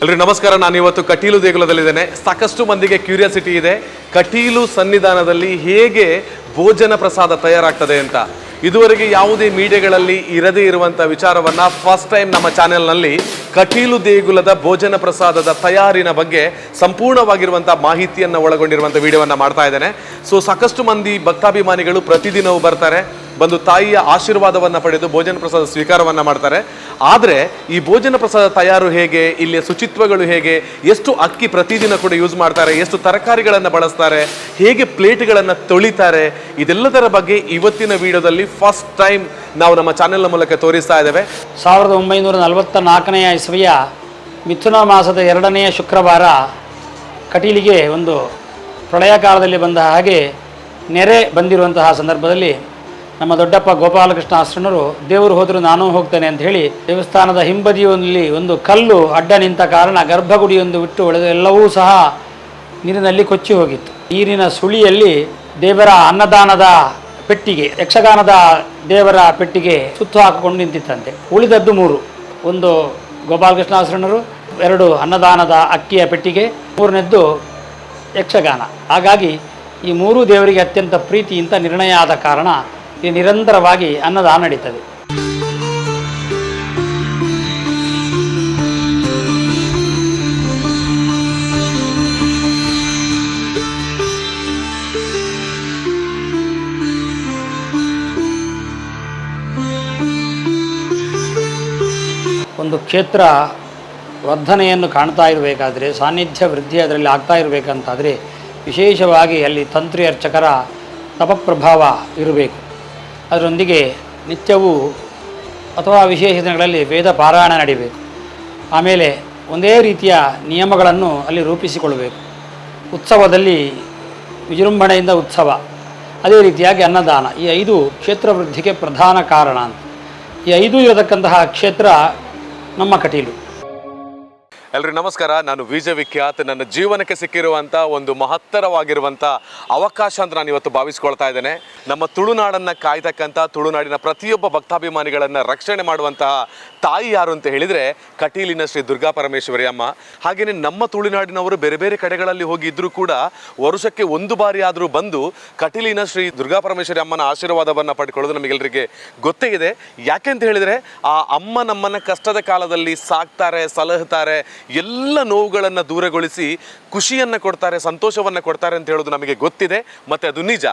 ಎಲ್ರಿಗೂ ನಮಸ್ಕಾರ. ನಾನು ಇವತ್ತು ಕಟೀಲು ದೇಗುಲದಲ್ಲಿದ್ದೇನೆ. ಸಾಕಷ್ಟು ಮಂದಿಗೆ ಕ್ಯೂರಿಯಾಸಿಟಿ ಇದೆ, ಕಟೀಲು ಸನ್ನಿಧಾನದಲ್ಲಿ ಹೇಗೆ ಭೋಜನ ಪ್ರಸಾದ ತಯಾರಾಗ್ತದೆ ಅಂತ. ಇದುವರೆಗೆ ಯಾವುದೇ ಮೀಡಿಯಾಗಳಲ್ಲಿ ಇರದೇ ಇರುವಂಥ ವಿಚಾರವನ್ನ ಫಸ್ಟ್ ಟೈಮ್ ನಮ್ಮ ಚಾನೆಲ್ನಲ್ಲಿ ಕಟೀಲು ದೇಗುಲದ ಭೋಜನ ಪ್ರಸಾದದ ತಯಾರಿನ ಬಗ್ಗೆ ಸಂಪೂರ್ಣವಾಗಿರುವಂಥ ಮಾಹಿತಿಯನ್ನು ಒಳಗೊಂಡಿರುವಂಥ ವಿಡಿಯೋವನ್ನು ಮಾಡ್ತಾ ಇದ್ದೇನೆ. ಸೊ ಸಾಕಷ್ಟು ಮಂದಿ ಭಕ್ತಾಭಿಮಾನಿಗಳು ಪ್ರತಿದಿನವೂ ಬರ್ತಾರೆ, ಬಂದು ತಾಯಿಯ ಆಶೀರ್ವಾದವನ್ನು ಪಡೆದು ಭೋಜನ ಪ್ರಸಾದ ಸ್ವೀಕಾರವನ್ನು ಮಾಡ್ತಾರೆ. ಆದರೆ ಈ ಭೋಜನ ಪ್ರಸಾದ ತಯಾರು ಹೇಗೆ, ಇಲ್ಲಿಯ ಶುಚಿತ್ವಗಳು ಹೇಗೆ, ಎಷ್ಟು ಅಕ್ಕಿ ಪ್ರತಿದಿನ ಕೂಡ ಯೂಸ್ ಮಾಡ್ತಾರೆ, ಎಷ್ಟು ತರಕಾರಿಗಳನ್ನು ಬಳಸ್ತಾರೆ, ಹೇಗೆ ಪ್ಲೇಟ್ಗಳನ್ನು ತೊಳಿತಾರೆ, ಇದೆಲ್ಲದರ ಬಗ್ಗೆ ಇವತ್ತಿನ ವಿಡಿಯೋದಲ್ಲಿ ಫಸ್ಟ್ ಟೈಮ್ ನಾವು ನಮ್ಮ ಚಾನೆಲ್ನ ಮೂಲಕ ತೋರಿಸ್ತಾ ಇದ್ದೇವೆ. 1944ನೇ ಇಸವಿಯ ಮಿಥುನ ಮಾಸದ 2ನೇ ಶುಕ್ರವಾರ ಕಟೀಲಿಗೆ ಒಂದು ಪ್ರಳಯ ಕಾಲದಲ್ಲಿ ಬಂದ ಹಾಗೆ ನೆರೆ ಬಂದಿರುವಂತಹ ಸಂದರ್ಭದಲ್ಲಿ ನಮ್ಮ ದೊಡ್ಡಪ್ಪ ಗೋಪಾಲಕೃಷ್ಣ ಆಶ್ರಮರು ದೇವರು ಹೋದರೂ ನಾನು ಹೋಗ್ತೇನೆ ಅಂತ ಹೇಳಿ ದೇವಸ್ಥಾನದ ಹಿಂಬದಿಯಲ್ಲಿ ಒಂದು ಕಲ್ಲು ಅಡ್ಡ ನಿಂತ ಕಾರಣ ಗರ್ಭಗುಡಿಯೊಂದು ಬಿಟ್ಟು ಉಳಿದ ಎಲ್ಲವೂ ಸಹ ನೀರಿನಲ್ಲಿ ಕೊಚ್ಚಿ ಹೋಗಿತ್ತು. ನೀರಿನ ಸುಳಿಯಲ್ಲಿ ದೇವರ ಅನ್ನದಾನದ ಪೆಟ್ಟಿಗೆ, ಯಕ್ಷಗಾನದ ದೇವರ ಪೆಟ್ಟಿಗೆ ಸುತ್ತು ಹಾಕಿಕೊಂಡು ನಿಂತಿತ್ತಂತೆ. ಉಳಿದದ್ದು 3, ಒಂದು ಗೋಪಾಲಕೃಷ್ಣ ಆಶ್ರಮರು, 2 ಅನ್ನದಾನದ ಅಕ್ಕಿಯ ಪೆಟ್ಟಿಗೆ, 3ನೇದ್ದು ಯಕ್ಷಗಾನ. ಹಾಗಾಗಿ ಈ 3 ದೇವರಿಗೆ ಅತ್ಯಂತ ಪ್ರೀತಿ ಅಂತ ನಿರ್ಣಯ ಆದ ಕಾರಣ ಈ ನಿರಂತರವಾಗಿ ಅನ್ನದಾನ ನಡೀತದೆ. ಒಂದು ಕ್ಷೇತ್ರ ವರ್ಧನೆಯನ್ನು ಕಾಣ್ತಾ ಇರಬೇಕಾದ್ರೆ, ಸಾನ್ನಿಧ್ಯ ವೃದ್ಧಿ ಅದರಲ್ಲಿ ಆಗ್ತಾ ಇರಬೇಕಂತಾದರೆ ವಿಶೇಷವಾಗಿ ಅಲ್ಲಿ ತಂತ್ರಿ ಅರ್ಚಕರ ತಪಪ್ರಭಾವ ಇರಬೇಕು. ಅದರೊಂದಿಗೆ ನಿತ್ಯವೂ ಅಥವಾ ವಿಶೇಷ ದಿನಗಳಲ್ಲಿ ವೇದ ಪಾರಾಯಣ ನಡಿಬೇಕು. ಆಮೇಲೆ ಒಂದೇ ರೀತಿಯ ನಿಯಮಗಳನ್ನು ಅಲ್ಲಿ ರೂಪಿಸಿಕೊಳ್ಳಬೇಕು. ಉತ್ಸವದಲ್ಲಿ ವಿಜೃಂಭಣೆಯಿಂದ ಉತ್ಸವ, ಅದೇ ರೀತಿಯಾಗಿ ಅನ್ನದಾನ, ಈ 5 ಕ್ಷೇತ್ರ ವೃದ್ಧಿಗೆ ಪ್ರಧಾನ ಕಾರಣ ಅಂತ. ಈ 5 ಇರತಕ್ಕಂತಹ ಕ್ಷೇತ್ರ ನಮ್ಮ ಕಟೀಲು. ಎಲ್ರಿಗೂ ನಮಸ್ಕಾರ. ನಾನು ವಿಜಯ್ ವಿಖ್ಯಾತ್. ನನ್ನ ಜೀವನಕ್ಕೆ ಸಿಕ್ಕಿರುವಂಥ ಒಂದು ಮಹತ್ತರವಾಗಿರುವಂಥ ಅವಕಾಶ ಅಂತ ನಾನು ಇವತ್ತು ಭಾವಿಸ್ಕೊಳ್ತಾ ಇದ್ದೇನೆ. ನಮ್ಮ ತುಳುನಾಡನ್ನು ಕಾಯ್ತಕ್ಕಂಥ, ತುಳುನಾಡಿನ ಪ್ರತಿಯೊಬ್ಬ ಭಕ್ತಾಭಿಮಾನಿಗಳನ್ನು ರಕ್ಷಣೆ ಮಾಡುವಂತಹ ತಾಯಿ ಯಾರು ಅಂತ ಹೇಳಿದರೆ ಕಟೀಲಿನ ಶ್ರೀ ದುರ್ಗಾ ಪರಮೇಶ್ವರಿ ಅಮ್ಮ. ಹಾಗೆಯೇ ನಮ್ಮ ತುಳುನಾಡಿನವರು ಬೇರೆ ಬೇರೆ ಕಡೆಗಳಲ್ಲಿ ಹೋಗಿದ್ದರೂ ಕೂಡ ವರ್ಷಕ್ಕೆ 1 ಬಾರಿ ಆದರೂ ಬಂದು ಕಟೀಲಿನ ಶ್ರೀ ದುರ್ಗಾ ಪರಮೇಶ್ವರಿ ಅಮ್ಮನ ಆಶೀರ್ವಾದವನ್ನು ಪಡ್ಕೊಳ್ಳೋದು ನಮಗೆಲ್ಲರಿಗೆ ಗೊತ್ತೇ ಇದೆ. ಯಾಕೆಂತ ಹೇಳಿದರೆ ಆ ಅಮ್ಮ ನಮ್ಮನ್ನು ಕಷ್ಟದ ಕಾಲದಲ್ಲಿ ಸಾಕ್ತಾರೆ, ಸಲಹುತ್ತಾರೆ, ಎಲ್ಲ ನೋವುಗಳನ್ನು ದೂರಗೊಳಿಸಿ ಖುಷಿಯನ್ನು ಕೊಡ್ತಾರೆ, ಸಂತೋಷವನ್ನು ಕೊಡ್ತಾರೆ ಅಂತ ಹೇಳೋದು ನಮಗೆ ಗೊತ್ತಿದೆ, ಮತ್ತು ಅದು ನಿಜ.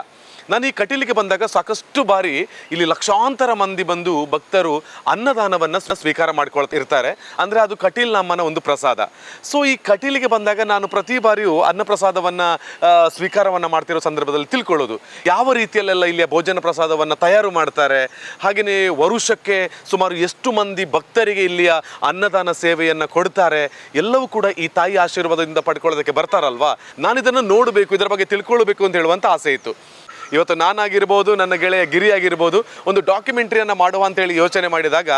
ನಾನು ಈ ಕಟೀಲಿಗೆ ಬಂದಾಗ ಸಾಕಷ್ಟು ಬಾರಿ ಇಲ್ಲಿ ಲಕ್ಷಾಂತರ ಮಂದಿ ಬಂದು ಭಕ್ತರು ಅನ್ನದಾನವನ್ನು ಸ್ವೀಕಾರ ಮಾಡ್ಕೊಳ್ತಿರ್ತಾರೆ. ಅಂದರೆ ಅದು ಕಟೀಲ್ ಅಮ್ಮನ ಒಂದು ಪ್ರಸಾದ. ಸೊ ಈ ಕಟೀಲಿಗೆ ಬಂದಾಗ ನಾನು ಪ್ರತಿ ಬಾರಿಯೂ ಅನ್ನ ಪ್ರಸಾದವನ್ನು ಸ್ವೀಕಾರವನ್ನು ಮಾಡ್ತಿರೋ ಸಂದರ್ಭದಲ್ಲಿ ತಿಳ್ಕೊಳ್ಳೋದು ಯಾವ ರೀತಿಯಲ್ಲೆಲ್ಲ ಇಲ್ಲಿಯ ಭೋಜನ ಪ್ರಸಾದವನ್ನು ತಯಾರು ಮಾಡ್ತಾರೆ, ಹಾಗೆಯೇ ವರುಷಕ್ಕೆ ಸುಮಾರು ಎಷ್ಟು ಮಂದಿ ಭಕ್ತರಿಗೆ ಇಲ್ಲಿಯ ಅನ್ನದಾನ ಸೇವೆಯನ್ನು ಕೊಡ್ತಾರೆ, ಎಲ್ಲವೂ ಕೂಡ ಈ ತಾಯಿ ಆಶೀರ್ವಾದದಿಂದ ಪಡ್ಕೊಳ್ಳೋದಕ್ಕೆ ಬರ್ತಾರಲ್ವಾ. ನಾನಿದನ್ನು ನೋಡಬೇಕು, ಇದರ ಬಗ್ಗೆ ತಿಳ್ಕೊಳ್ಬೇಕು ಅಂತ ಹೇಳುವಂಥ ಆಸೆ ಇತ್ತು. ಇವತ್ತು ನಾನಾಗಿರ್ಬೋದು, ನನ್ನ ಗೆಳೆಯ ಗಿರಿ ಆಗಿರ್ಬೋದು, ಒಂದು ಡಾಕ್ಯುಮೆಂಟ್ರಿಯನ್ನು ಮಾಡುವ ಅಂತೇಳಿ ಯೋಚನೆ ಮಾಡಿದಾಗ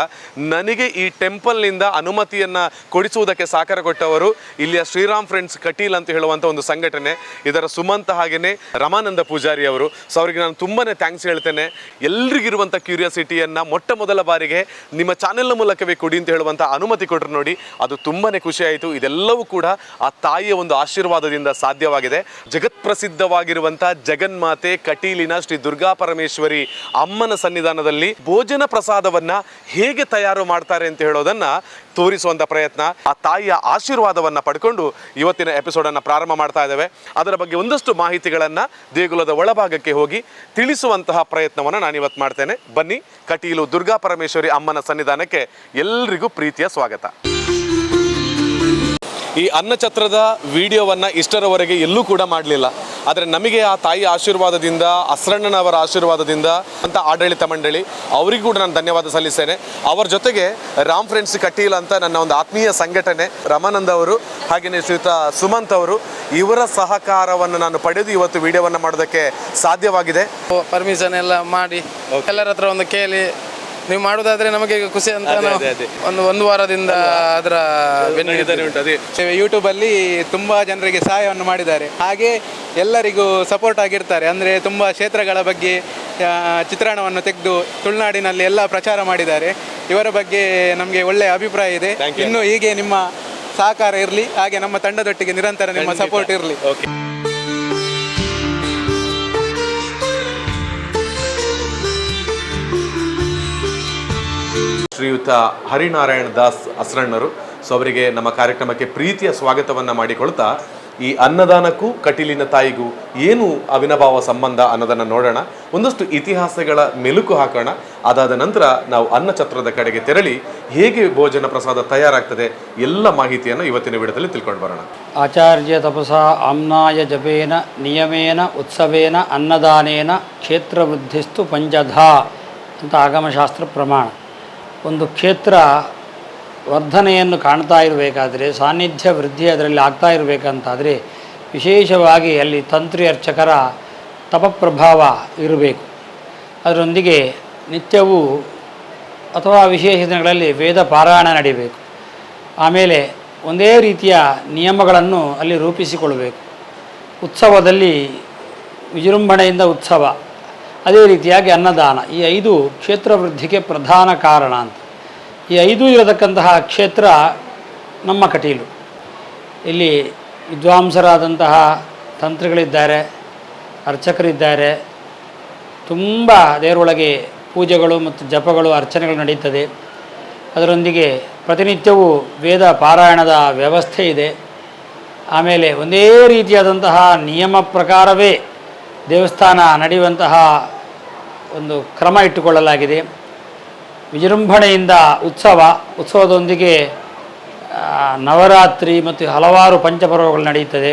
ನನಗೆ ಈ ಟೆಂಪಲ್ನಿಂದ ಅನುಮತಿಯನ್ನು ಕೊಡಿಸುವುದಕ್ಕೆ ಸಹಕಾರ ಕೊಟ್ಟವರು ಇಲ್ಲಿಯ ಶ್ರೀರಾಮ್ ಫ್ರೆಂಡ್ಸ್ ಕಟೀಲ್ ಅಂತ ಹೇಳುವಂಥ ಒಂದು ಸಂಘಟನೆ, ಇದರ ಸುಮಂತ್ ಹಾಗೆಯೇ ರಮಾನಂದ ಪೂಜಾರಿ ಅವರು. ಸೊ ಅವರಿಗೆ ನಾನು ತುಂಬಾ ಥ್ಯಾಂಕ್ಸ್ ಹೇಳ್ತೇನೆ. ಎಲ್ರಿಗಿರುವಂಥ ಕ್ಯೂರಿಯಾಸಿಟಿಯನ್ನು ಮೊಟ್ಟ ಮೊದಲ ಬಾರಿಗೆ ನಿಮ್ಮ ಚಾನೆಲ್ನ ಮೂಲಕವೇ ಕೊಡಿ ಅಂತ ಹೇಳುವಂಥ ಅನುಮತಿ ಕೊಟ್ಟರು ನೋಡಿ, ಅದು ತುಂಬಾ ಖುಷಿ ಆಯಿತು. ಇದೆಲ್ಲವೂ ಕೂಡ ಆ ತಾಯಿಯ ಒಂದು ಆಶೀರ್ವಾದದಿಂದ ಸಾಧ್ಯವಾಗಿದೆ. ಜಗತ್ಪ್ರಸಿದ್ಧವಾಗಿರುವಂಥ ಜಗನ್ಮಾತೆ ಕಟೀಲಿನ ಶ್ರೀ ದುರ್ಗಾ ಪರಮೇಶ್ವರಿ ಅಮ್ಮನ ಸನ್ನಿಧಾನದಲ್ಲಿ ಭೋಜನ ಪ್ರಸಾದವನ್ನ ಹೇಗೆ ತಯಾರು ಮಾಡ್ತಾರೆ ಅಂತ ಹೇಳೋದನ್ನ ತೋರಿಸುವಂತ ಪ್ರಯತ್ನ, ಆ ತಾಯಿಯ ಆಶೀರ್ವಾದವನ್ನ ಪಡ್ಕೊಂಡು ಇವತ್ತಿನ ಎಪಿಸೋಡನ್ನು ಪ್ರಾರಂಭ ಮಾಡ್ತಾ ಇದ್ದೇವೆ. ಅದರ ಬಗ್ಗೆ ಒಂದಷ್ಟು ಮಾಹಿತಿಗಳನ್ನ ದೇಗುಲದ ಒಳಭಾಗಕ್ಕೆ ಹೋಗಿ ತಿಳಿಸುವಂತಹ ಪ್ರಯತ್ನವನ್ನು ನಾನು ಇವತ್ತು ಮಾಡ್ತೇನೆ. ಬನ್ನಿ, ಕಟೀಲು ದುರ್ಗಾ ಪರಮೇಶ್ವರಿ ಅಮ್ಮನ ಸನ್ನಿಧಾನಕ್ಕೆ ಎಲ್ರಿಗೂ ಪ್ರೀತಿಯ ಸ್ವಾಗತ. ಈ ಅನ್ನಛತ್ರದ ವಿಡಿಯೋವನ್ನು ಇಷ್ಟರವರೆಗೆ ಎಲ್ಲೂ ಕೂಡ ಮಾಡಲಿಲ್ಲ. ಆದರೆ ನಮಗೆ ಆ ತಾಯಿ ಆಶೀರ್ವಾದದಿಂದ, ಅಸ್ರಣ್ಣನವರ ಆಶೀರ್ವಾದದಿಂದ ಅಂತ ಆಡಳಿತ ಮಂಡಳಿ ಅವರಿಗೂ ಕೂಡ ನಾನು ಧನ್ಯವಾದ ಸಲ್ಲಿಸ್ತೇನೆ. ಅವರ ಜೊತೆಗೆ ರಾಮ್ ಫ್ರೆಂಡ್ಸ್ ಕಟೀಲ್ ಅಂತ ನನ್ನ ಒಂದು ಆತ್ಮೀಯ ಸಂಘಟನೆ, ರಮಾನಂದ್ ಅವರು ಹಾಗೆಯೇ ಶ್ರೀಯುತ ಸುಮಂತ್ ಅವರು, ಇವರ ಸಹಕಾರವನ್ನು ನಾನು ಪಡೆದು ಇವತ್ತು ವಿಡಿಯೋವನ್ನು ಮಾಡೋದಕ್ಕೆ ಸಾಧ್ಯವಾಗಿದೆ. ಪರ್ಮಿಷನ್ ಎಲ್ಲ ಮಾಡಿ ಎಲ್ಲರ ಹತ್ರ ಒಂದು ಕೇಳಿ ನೀವು ಮಾಡೋದಾದ್ರೆ ನಮಗೆ ಖುಷಿ ಅಂತ ಒಂದು ವಾರದಿಂದ ಅದರ ಯೂಟ್ಯೂಬಲ್ಲಿ ತುಂಬ ಜನರಿಗೆ ಸಹಾಯವನ್ನು ಮಾಡಿದ್ದಾರೆ. ಹಾಗೆ ಎಲ್ಲರಿಗೂ ಸಪೋರ್ಟ್ ಆಗಿರ್ತಾರೆ. ಅಂದರೆ ತುಂಬ ಕ್ಷೇತ್ರಗಳ ಬಗ್ಗೆ ಚಿತ್ರಣವನ್ನು ತೆಗೆದು ತುಳುನಾಡಿನಲ್ಲಿ ಎಲ್ಲ ಪ್ರಚಾರ ಮಾಡಿದ್ದಾರೆ. ಇವರ ಬಗ್ಗೆ ನಮಗೆ ಒಳ್ಳೆಯ ಅಭಿಪ್ರಾಯ ಇದೆ. ಇನ್ನು ಹೀಗೆ ನಿಮ್ಮ ಸಹಕಾರ ಇರಲಿ, ಹಾಗೆ ನಮ್ಮ ತಂಡದೊಟ್ಟಿಗೆ ನಿರಂತರ ನಿಮ್ಮ ಸಪೋರ್ಟ್ ಇರಲಿ. ಓಕೆ. ಶ್ರೀಯುತ ಹರಿನಾರಾಯಣ ದಾಸ್ ಅಸ್ರಣ್ಣರು. ಸೊ ಅವರಿಗೆ ನಮ್ಮ ಕಾರ್ಯಕ್ರಮಕ್ಕೆ ಪ್ರೀತಿಯ ಸ್ವಾಗತವನ್ನು ಮಾಡಿಕೊಳ್ತಾ, ಈ ಅನ್ನದಾನಕ್ಕೂ ಕಟೀಲಿನ ತಾಯಿಗೂ ಏನು ಅವಿನಾಭಾವ ಸಂಬಂಧ ಅನ್ನೋದನ್ನು ನೋಡೋಣ, ಒಂದಷ್ಟು ಇತಿಹಾಸಗಳ ಮೆಲುಕು ಹಾಕೋಣ. ಅದಾದ ನಂತರ ನಾವು ಅನ್ನಛತ್ರದ ಕಡೆಗೆ ತೆರಳಿ ಹೇಗೆ ಭೋಜನ ಪ್ರಸಾದ ತಯಾರಾಗ್ತದೆ ಎಲ್ಲ ಮಾಹಿತಿಯನ್ನು ಇವತ್ತಿನ ವಿಡಿಯೋದಲ್ಲಿ ತಿಳ್ಕೊಂಡು ಬರೋಣ. ಆಚಾರ್ಯ ತಪಸಾ ಆಮ್ನಾಯ ಜಪೇನ ನಿಯಮೇನ ಉತ್ಸವೇನ ಅನ್ನದಾನೇನ ಕ್ಷೇತ್ರವೃದ್ಧಿಸ್ತು ಪಂಚಧಾ ಅಂತ ಆಗಮಶಾಸ್ತ್ರ ಪ್ರಮಾಣ. ಒಂದು ಕ್ಷೇತ್ರ ವರ್ಧನೆಯನ್ನು ಕಾಣ್ತಾ ಇರಬೇಕಾದ್ರೆ, ಸಾನ್ನಿಧ್ಯ ವೃದ್ಧಿ ಅದರಲ್ಲಿ ಆಗ್ತಾ ಇರಬೇಕಂತಾದರೆ ವಿಶೇಷವಾಗಿ ಅಲ್ಲಿ ತಂತ್ರಿ ಅರ್ಚಕರ ತಪಪ್ರಭಾವ ಇರಬೇಕು. ಅದರೊಂದಿಗೆ ನಿತ್ಯವೂ ಅಥವಾ ವಿಶೇಷ ದಿನಗಳಲ್ಲಿ ವೇದ ಪಾರಾಯಣ ನಡೀಬೇಕು. ಆಮೇಲೆ ಒಂದೇ ರೀತಿಯ ನಿಯಮಗಳನ್ನು ಅಲ್ಲಿ ರೂಪಿಸಿಕೊಳ್ಳಬೇಕು. ಉತ್ಸವದಲ್ಲಿ ವಿಜೃಂಭಣೆಯಿಂದ ಉತ್ಸವ, ಅದೇ ರೀತಿಯಾಗಿ ಅನ್ನದಾನ, ಈ 5 ಕ್ಷೇತ್ರ ವೃದ್ಧಿಗೆ ಪ್ರಧಾನ ಕಾರಣ ಅಂತ. ಈ 5 ಇರತಕ್ಕಂತಹ ಕ್ಷೇತ್ರ ನಮ್ಮ ಕಟೀಲು. ಇಲ್ಲಿ ವಿದ್ವಾಂಸರಾದಂತಹ ತಂತ್ರಿಗಳಿದ್ದಾರೆ, ಅರ್ಚಕರಿದ್ದಾರೆ, ತುಂಬ ದೇವರೊಳಗೆ ಪೂಜೆಗಳು ಮತ್ತು ಜಪಗಳು ಅರ್ಚನೆಗಳು ನಡೀತದೆ. ಅದರೊಂದಿಗೆ ಪ್ರತಿನಿತ್ಯವೂ ವೇದ ಪಾರಾಯಣದ ವ್ಯವಸ್ಥೆ ಇದೆ. ಆಮೇಲೆ ಒಂದೇ ರೀತಿಯಾದಂತಹ ನಿಯಮ ಪ್ರಕಾರವೇ ದೇವಸ್ಥಾನ ನಡೆಯುವಂತಹ ಒಂದು ಕ್ರಮ ಇಟ್ಟುಕೊಳ್ಳಲಾಗಿದೆ. ವಿಜೃಂಭಣೆಯಿಂದ ಉತ್ಸವದೊಂದಿಗೆ ನವರಾತ್ರಿ ಮತ್ತು ಹಲವಾರು ಪಂಚಪರ್ವಗಳು ನಡೆಯುತ್ತದೆ.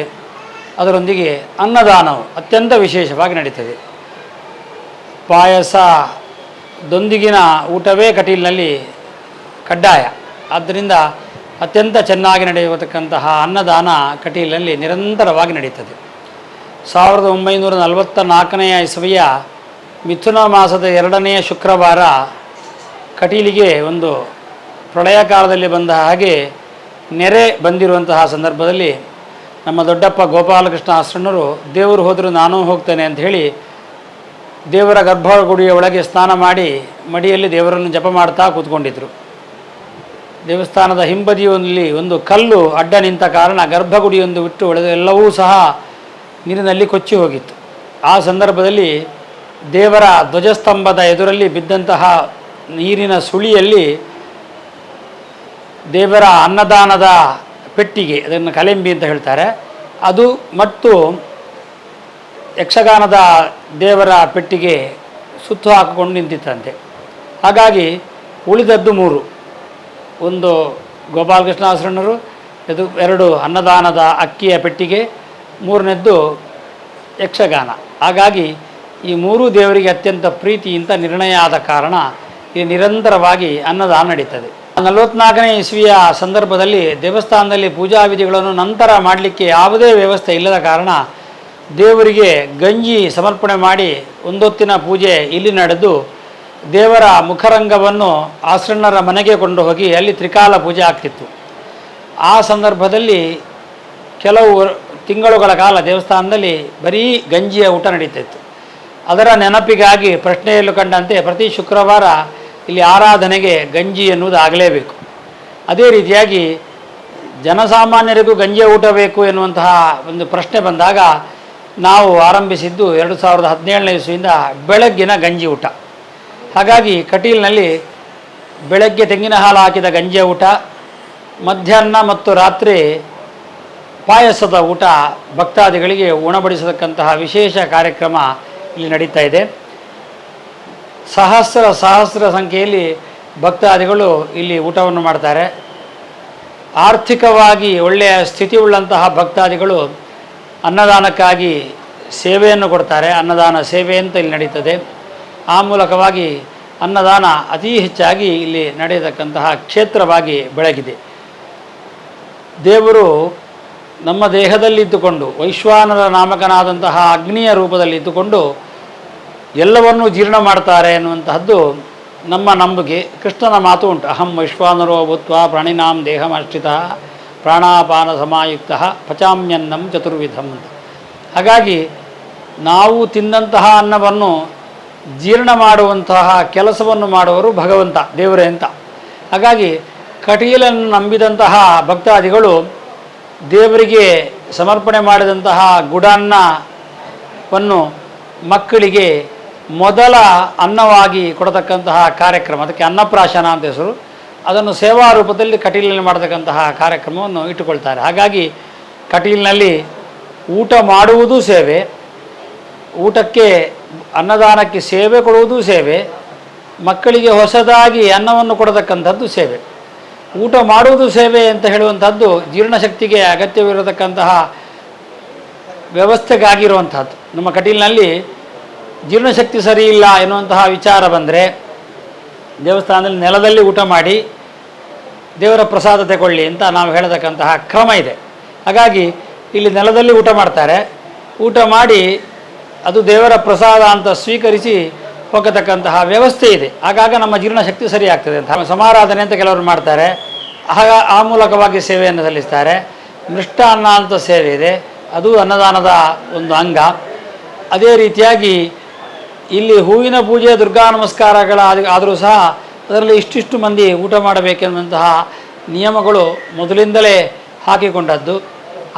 ಅದರೊಂದಿಗೆ ಅನ್ನದಾನವು ಅತ್ಯಂತ ವಿಶೇಷವಾಗಿ ನಡೀತದೆ. ಪಾಯಸದೊಂದಿಗಿನ ಊಟವೇ ಕಟೀಲಿನಲ್ಲಿ ಕಡ್ಡಾಯ. ಆದ್ದರಿಂದ ಅತ್ಯಂತ ಚೆನ್ನಾಗಿ ನಡೆಯತಕ್ಕಂತಹ ಅನ್ನದಾನ ಕಟೀಲಿನಲ್ಲಿ ನಿರಂತರವಾಗಿ ನಡೀತದೆ. 1944ನೇ ಇಸವಿಯ ಮಿಥುನ ಮಾಸದ 2ನೇ ಶುಕ್ರವಾರ ಕಟೀಲಿಗೆ ಒಂದು ಪ್ರಳಯ ಕಾಲದಲ್ಲಿ ಬಂದ ಹಾಗೆ ನೆರೆ ಬಂದಿರುವಂತಹ ಸಂದರ್ಭದಲ್ಲಿ ನಮ್ಮ ದೊಡ್ಡಪ್ಪ ಗೋಪಾಲಕೃಷ್ಣ ಆಶ್ರಮರು ದೇವರು ಹೋದರೂ ನಾನೂ ಹೋಗ್ತೇನೆ ಅಂತ ಹೇಳಿ ದೇವರ ಗರ್ಭಗುಡಿಯ ಒಳಗೆ ಸ್ನಾನ ಮಾಡಿ ಮಡಿಯಲ್ಲಿ ದೇವರನ್ನು ಜಪ ಮಾಡ್ತಾ ಕೂತ್ಕೊಂಡಿದ್ರು. ದೇವಸ್ಥಾನದ ಹಿಂಬದಿಯಲ್ಲಿ ಒಂದು ಕಲ್ಲು ಅಡ್ಡ ನಿಂತ ಕಾರಣ ಗರ್ಭಗುಡಿಯೊಂದು ಬಿಟ್ಟು ಉಳಿದ ಎಲ್ಲವೂ ಸಹ ನೀರಿನಲ್ಲಿ ಕೊಚ್ಚಿ ಹೋಗಿತ್ತು. ಆ ಸಂದರ್ಭದಲ್ಲಿ ದೇವರ ಧ್ವಜಸ್ತಂಭದ ಎದುರಲ್ಲಿ ಬಿದ್ದಂತಹ ನೀರಿನ ಸುಳಿಯಲ್ಲಿ ದೇವರ ಅನ್ನದಾನದ ಪೆಟ್ಟಿಗೆ, ಅದನ್ನು ಕಲೆಂಬಿ ಅಂತ ಹೇಳ್ತಾರೆ, ಅದು ಮತ್ತು ಯಕ್ಷಗಾನದ ದೇವರ ಪೆಟ್ಟಿಗೆ ಸುತ್ತು ಹಾಕಿಕೊಂಡು ನಿಂತಿತ್ತಂತೆ. ಹಾಗಾಗಿ ಉಳಿದದ್ದು 3, ಒಂದು ಗೋಪಾಲಕೃಷ್ಣ ಆಶ್ರಮರು, 2 ಅನ್ನದಾನದ ಅಕ್ಕಿಯ ಪೆಟ್ಟಿಗೆ, 3ನೇದ್ದು ಯಕ್ಷಗಾನ. ಹಾಗಾಗಿ ಈ 3 ದೇವರಿಗೆ ಅತ್ಯಂತ ಪ್ರೀತಿಯಿಂದ ನಿರ್ಣಯ ಆದ ಕಾರಣ ಈ ನಿರಂತರವಾಗಿ ಅನ್ನದಾನ ನಡೀತದೆ. 44ನೇ ಇಸವಿಯ ಸಂದರ್ಭದಲ್ಲಿ ದೇವಸ್ಥಾನದಲ್ಲಿ ಪೂಜಾ ವಿಧಿಗಳನ್ನು ನಂತರ ಮಾಡಲಿಕ್ಕೆ ಯಾವುದೇ ವ್ಯವಸ್ಥೆ ಇಲ್ಲದ ಕಾರಣ ದೇವರಿಗೆ ಗಂಜಿ ಸಮರ್ಪಣೆ ಮಾಡಿ ಒಂದೊತ್ತಿನ ಪೂಜೆ ಇಲ್ಲಿ ನಡೆದು ದೇವರ ಮುಖರಂಗವನ್ನು ಆಶ್ರಮರ ಮನೆಗೆ ಕೊಂಡು ಹೋಗಿ ಅಲ್ಲಿ ತ್ರಿಕಾಲ ಪೂಜೆ ಆಗ್ತಿತ್ತು. ಆ ಸಂದರ್ಭದಲ್ಲಿ ಕೆಲವು ತಿಂಗಳುಗಳ ಕಾಲ ದೇವಸ್ಥಾನದಲ್ಲಿ ಬರೀ ಗಂಜಿಯ ಊಟ ನಡೀತಿತ್ತು. ಅದರ ನೆನಪಿಗಾಗಿ ಪ್ರಶ್ನೆಯಲ್ಲೂ ಕಂಡಂತೆ ಪ್ರತಿ ಶುಕ್ರವಾರ ಇಲ್ಲಿ ಆರಾಧನೆಗೆ ಗಂಜಿ ಎನ್ನುವುದು ಆಗಲೇಬೇಕು. ಅದೇ ರೀತಿಯಾಗಿ ಜನಸಾಮಾನ್ಯರಿಗೂ ಗಂಜಿಯ ಊಟ ಬೇಕು ಎನ್ನುವಂತಹ ಒಂದು ಪ್ರಶ್ನೆ ಬಂದಾಗ ನಾವು ಆರಂಭಿಸಿದ್ದು 2017ನೇ ಇಸವಿಯಿಂದ ಬೆಳಗ್ಗಿನ ಗಂಜಿ ಊಟ. ಹಾಗಾಗಿ ಕಟೀಲಿನಲ್ಲಿ ಬೆಳಗ್ಗೆ ತೆಂಗಿನ ಹಾಲು ಹಾಕಿದ ಗಂಜಿಯ ಊಟ, ಮಧ್ಯಾಹ್ನ ಮತ್ತು ರಾತ್ರಿ ಪಾಯಸದ ಊಟ ಭಕ್ತಾದಿಗಳಿಗೆ ಉಣಬಡಿಸತಕ್ಕಂತಹ ವಿಶೇಷ ಕಾರ್ಯಕ್ರಮ ಇಲ್ಲಿ ನಡೀತಾ ಇದೆ. ಸಹಸ್ರ ಸಂಖ್ಯೆಯಲ್ಲಿ ಭಕ್ತಾದಿಗಳು ಇಲ್ಲಿ ಊಟವನ್ನು ಮಾಡ್ತಾರೆ. ಆರ್ಥಿಕವಾಗಿ ಒಳ್ಳೆಯ ಸ್ಥಿತಿ ಉಳ್ಳಂತಹ ಭಕ್ತಾದಿಗಳು ಅನ್ನದಾನಕ್ಕಾಗಿ ಸೇವೆಯನ್ನು ಕೊಡ್ತಾರೆ. ಅನ್ನದಾನ ಸೇವೆ ಅಂತ ಇಲ್ಲಿ ನಡೀತದೆ. ಆ ಮೂಲಕವಾಗಿ ಅನ್ನದಾನ ಅತಿ ಹೆಚ್ಚಾಗಿ ಇಲ್ಲಿ ನಡೆಯತಕ್ಕಂತಹ ಕ್ಷೇತ್ರವಾಗಿ ಬೆಳಗಿದೆ. ದೇವರು ನಮ್ಮ ದೇಹದಲ್ಲಿದ್ದುಕೊಂಡು ವೈಶ್ವಾನರ ನಾಮಕನಾದಂತಹ ಅಗ್ನಿಯ ರೂಪದಲ್ಲಿ ಇದ್ದುಕೊಂಡು ಎಲ್ಲವನ್ನೂ ಜೀರ್ಣ ಮಾಡ್ತಾರೆ ಎನ್ನುವಂತಹದ್ದು ನಮ್ಮ ನಂಬಿಕೆ. ಕೃಷ್ಣನ ಮಾತು ಉಂಟು, ಅಹಂ ವೈಶ್ವಾನರೋ ಭೂತ್ವ ಪ್ರಾಣಿನಾಂ ದೇಹಮಾಶ್ರಿತ ಪ್ರಾಣಾಪಾನ ಸಮಾಯುಕ್ತ ಪಚಾಮ್ಯನ್ನಂ ಚತುರ್ವಿಧಂ ಅಂತ. ಹಾಗಾಗಿ ನಾವು ತಿಂದಂತಹ ಅನ್ನವನ್ನು ಜೀರ್ಣ ಮಾಡುವಂತಹ ಕೆಲಸವನ್ನು ಮಾಡುವರು ಭಗವಂತ ದೇವರೇ ಅಂತ. ಹಾಗಾಗಿ ಕಟೀಲನ್ನು ನಂಬಿದಂತಹ ಭಕ್ತಾದಿಗಳು ದೇವರಿಗೆ ಸಮರ್ಪಣೆ ಮಾಡಿದಂತಹ ಗುಡಾನ್ನವನ್ನು ಮಕ್ಕಳಿಗೆ ಮೊದಲ ಅನ್ನವಾಗಿ ಕೊಡತಕ್ಕಂತಹ ಕಾರ್ಯಕ್ರಮ, ಅದಕ್ಕೆ ಅನ್ನಪ್ರಾಶನ ಅಂತ ಹೆಸರು. ಅದನ್ನು ಸೇವಾ ರೂಪದಲ್ಲಿ ಕಟೀಲಿನಲ್ಲಿ ಮಾಡತಕ್ಕಂತಹ ಕಾರ್ಯಕ್ರಮವನ್ನು ಇಟ್ಟುಕೊಳ್ತಾರೆ. ಹಾಗಾಗಿ ಕಟೀಲಿನಲ್ಲಿ ಊಟ ಮಾಡುವುದೂ ಸೇವೆ, ಊಟಕ್ಕೆ ಅನ್ನದಾನಕ್ಕೆ ಸೇವೆ ಕೊಡುವುದೂ ಸೇವೆ, ಮಕ್ಕಳಿಗೆ ಹೊಸದಾಗಿ ಅನ್ನವನ್ನು ಕೊಡತಕ್ಕಂಥದ್ದು ಸೇವೆ. ಊಟ ಮಾಡುವುದು ಸೇವೆ ಅಂತ ಹೇಳುವಂಥದ್ದು ಜೀರ್ಣಶಕ್ತಿಗೆ ಅಗತ್ಯವಿರತಕ್ಕಂತಹ ವ್ಯವಸ್ಥೆಗಾಗಿರುವಂಥದ್ದು. ನಮ್ಮ ಕಟೀಲಿನಲ್ಲಿ ಜೀರ್ಣಶಕ್ತಿ ಸರಿ ಇಲ್ಲ ಎನ್ನುವಂತಹ ವಿಚಾರ ಬಂದರೆ ದೇವಸ್ಥಾನದಲ್ಲಿ ನೆಲದಲ್ಲಿ ಊಟ ಮಾಡಿ ದೇವರ ಪ್ರಸಾದ ತಗೊಳ್ಳಿ ಅಂತ ನಾವು ಹೇಳತಕ್ಕಂತಹ ಕ್ರಮ ಇದೆ. ಹಾಗಾಗಿ ಇಲ್ಲಿ ನೆಲದಲ್ಲಿ ಊಟ ಮಾಡ್ತಾರೆ. ಊಟ ಮಾಡಿ ಅದು ದೇವರ ಪ್ರಸಾದ ಅಂತ ಸ್ವೀಕರಿಸಿ ಹೋಗತಕ್ಕಂತಹ ವ್ಯವಸ್ಥೆ ಇದೆ. ಆಗಾಗ ನಮ್ಮ ಜೀರ್ಣಶಕ್ತಿ ಸರಿ ಆಗ್ತದೆ ಅಂತ. ಸಮಾರಾಧನೆ ಅಂತ ಕೆಲವರು ಮಾಡ್ತಾರೆ, ಆ ಮೂಲಕವಾಗಿ ಸೇವೆಯನ್ನು ಸಲ್ಲಿಸ್ತಾರೆ. ಮೃಷ್ಟಾನ್ನ ಅಂತ ಸೇವೆ ಇದೆ, ಅದು ಅನ್ನದಾನದ ಒಂದು ಅಂಗ. ಅದೇ ರೀತಿಯಾಗಿ ಇಲ್ಲಿ ಹೂವಿನ ಪೂಜೆ, ದುರ್ಗಾ ನಮಸ್ಕಾರಗಳ ಆದರೂ ಸಹ ಅದರಲ್ಲಿ ಇಷ್ಟಿಷ್ಟು ಮಂದಿ ಊಟ ಮಾಡಬೇಕೆನ್ನುವಂತಹ ನಿಯಮಗಳು ಮೊದಲಿಂದಲೇ ಹಾಕಿಕೊಂಡದ್ದು.